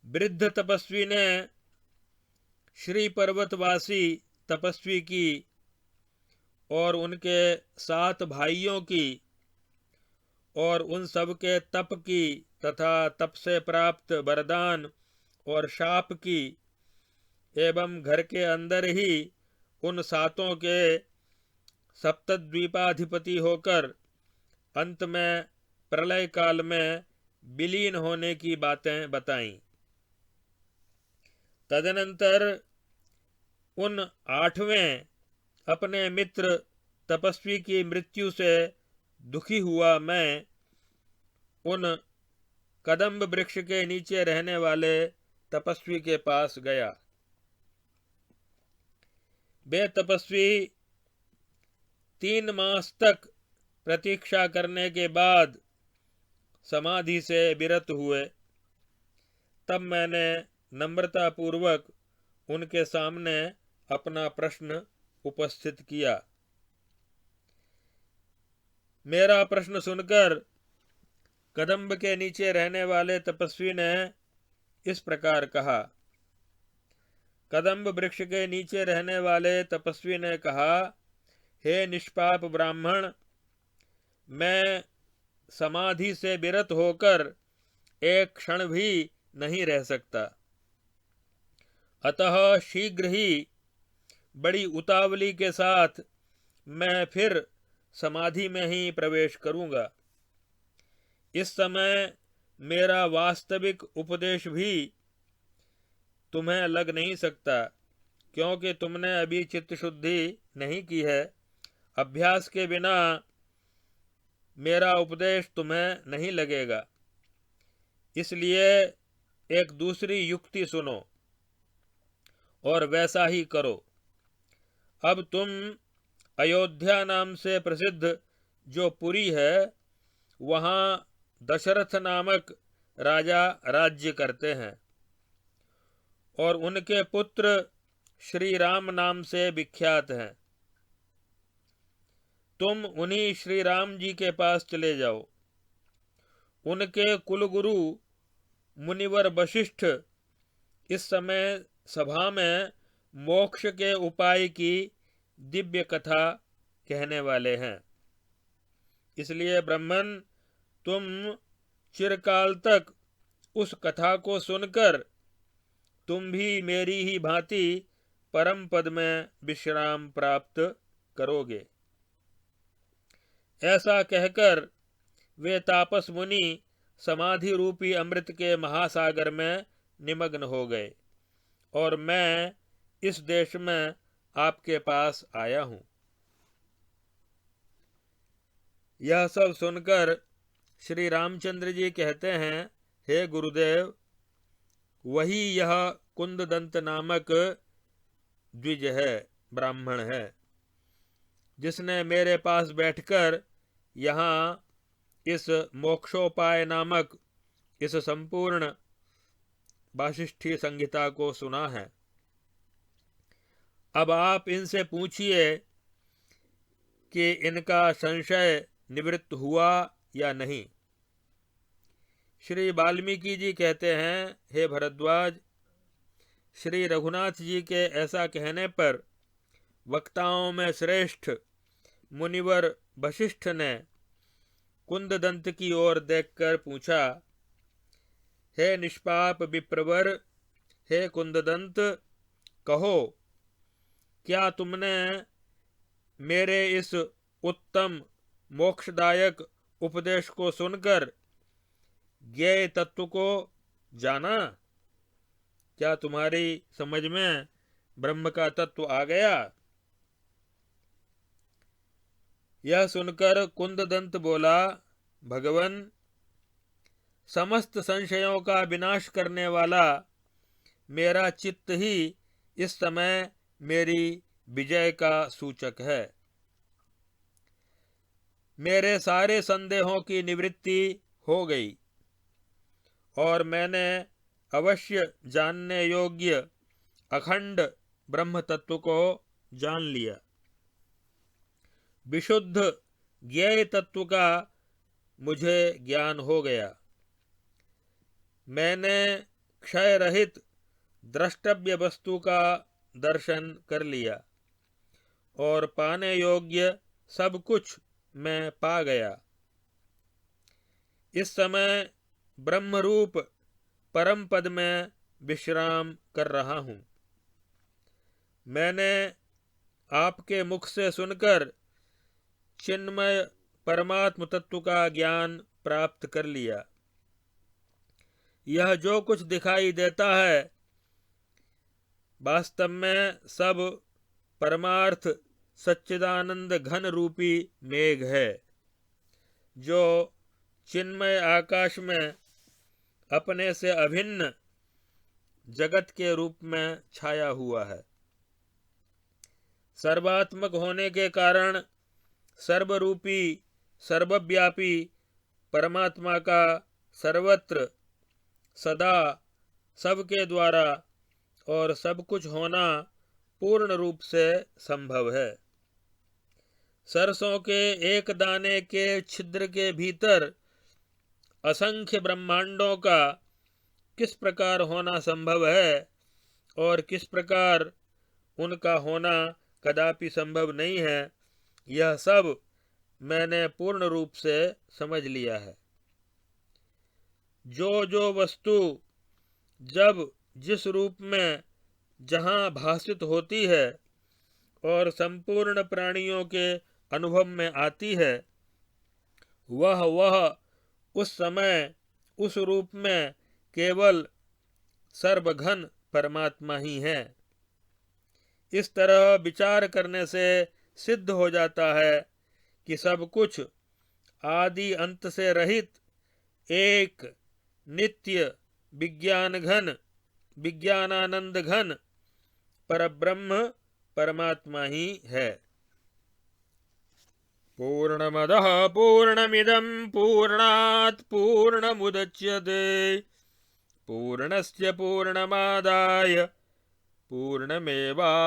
वृद्ध तपस्वी ने श्री पर्वतवासी तपस्वी की और उनके 7 भाइयों की और उन सब के तप की तथा तप से प्राप्त वरदान और शाप की एवं घर के अंदर ही उन 7 के सप्तद्वीपाधिपति होकर अंत में प्रलय काल में विलीन होने की बातें बताईं। तदनंतर उन 8वें अपने मित्र तपस्वी की मृत्यु से दुखी हुआ मैं उन कदम्ब वृक्ष के नीचे रहने वाले तपस्वी के पास गया। वे तपस्वी 3 मास तक प्रतीक्षा करने के बाद समाधि से विरत हुए। तब मैंने नम्रता पूर्वक उनके सामने अपना प्रश्न उपस्थित किया। मेरा प्रश्न सुनकर कदम्ब के नीचे रहने वाले तपस्वी ने इस प्रकार कहा। कदम्ब वृक्ष के नीचे रहने वाले तपस्वी ने कहा, हे निष्पाप ब्राह्मण, मैं समाधि से विरत होकर एक क्षण भी नहीं रह सकता, अतः शीघ्र ही बड़ी उतावली के साथ मैं फिर समाधि में ही प्रवेश करूंगा। इस समय मेरा वास्तविक उपदेश भी तुम्हें लग नहीं सकता, क्योंकि तुमने अभी चित्त शुद्धि नहीं की है। अभ्यास के बिना मेरा उपदेश तुम्हें नहीं लगेगा। इसलिए एक दूसरी युक्ति सुनो और वैसा ही करो। अब तुम अयोध्या नाम से प्रसिद्ध जो पुरी है, वहाँ दशरथ नामक राजा राज्य करते हैं और उनके पुत्र श्री राम नाम से विख्यात हैं। तुम उन्हीं श्री राम जी के पास चले जाओ। उनके कुलगुरु मुनिवर वशिष्ठ इस समय सभा में मोक्ष के उपाय की दिव्य कथा कहने वाले हैं। इसलिए ब्राह्मण, तुम चिरकाल तक उस कथा को सुनकर तुम भी मेरी ही भांति परम पद में विश्राम प्राप्त करोगे। ऐसा कहकर वे तापस मुनि समाधि रूपी अमृत के महासागर में निमग्न हो गए और मैं इस देश में आपके पास आया हूं। यह सब सुनकर श्री रामचंद्र जी कहते हैं, हे गुरुदेव, वही यह कुंददंत नामक द्विज है, ब्राह्मण है, जिसने मेरे पास बैठकर यहाँ इस मोक्षोपाय नामक इस संपूर्ण वासिष्ठी संहिता को सुना है। अब आप इनसे पूछिए कि इनका संशय निवृत्त हुआ या नहीं। श्री वाल्मीकि जी कहते हैं, हे भरद्वाज, श्री रघुनाथ जी के ऐसा कहने पर वक्ताओं में श्रेष्ठ मुनिवर वशिष्ठ ने कुंददंत की ओर देखकर पूछा, हे निष्पाप विप्रवर, हे कुंददंत, कहो, क्या तुमने मेरे इस उत्तम मोक्षदायक उपदेश को सुनकर ज्ञेय तत्व को जाना? क्या तुम्हारी समझ में ब्रह्म का तत्व आ गया? यह सुनकर कुंददंत बोला, भगवन, समस्त संशयों का विनाश करने वाला मेरा चित्त ही इस समय मेरी विजय का सूचक है। मेरे सारे संदेहों की निवृत्ति हो गई और मैंने अवश्य जानने योग्य अखंड ब्रह्म तत्व को जान लिया। विशुद्ध ज्ञेय तत्व का मुझे ज्ञान हो गया। मैंने क्षय रहित द्रष्टव्य वस्तु का दर्शन कर लिया और पाने योग्य सब कुछ मैं पा गया। इस समय ब्रह्मरूप परम पद में विश्राम कर रहा हूँ। मैंने आपके मुख से सुनकर चिन्मय परमात्म तत्व का ज्ञान प्राप्त कर लिया। यह जो कुछ दिखाई देता है वास्तव में सब परमार्थ सच्चिदानंद घन रूपी मेघ है, जो चिन्मय आकाश में अपने से अभिन्न जगत के रूप में छाया हुआ है। सर्वात्मक होने के कारण सर्वरूपी सर्वव्यापी परमात्मा का सर्वत्र सदा सबके द्वारा और सब कुछ होना पूर्ण रूप से संभव है। सरसों के एक दाने के छिद्र के भीतर असंख्य ब्रह्मांडों का किस प्रकार होना संभव है और किस प्रकार उनका होना कदापि संभव नहीं है, यह सब मैंने पूर्ण रूप से समझ लिया है। जो जो वस्तु जब जिस रूप में जहाँ भासित होती है और संपूर्ण प्राणियों के अनुभव में आती है, वह उस समय उस रूप में केवल सर्वघन परमात्मा ही है। इस तरह विचार करने से सिद्ध हो जाता है कि सब कुछ आदि अंत से रहित एक नित्य विज्ञान घन विज्ञानानंद घन परब्रह्म परमात्मा ही है। पूर्णमदः पूर्णमिदं पूर्णात् पूर्णमुदच्यते पूर्णस्य पूर्णमादाय पूर्णमेवावशिष्यते।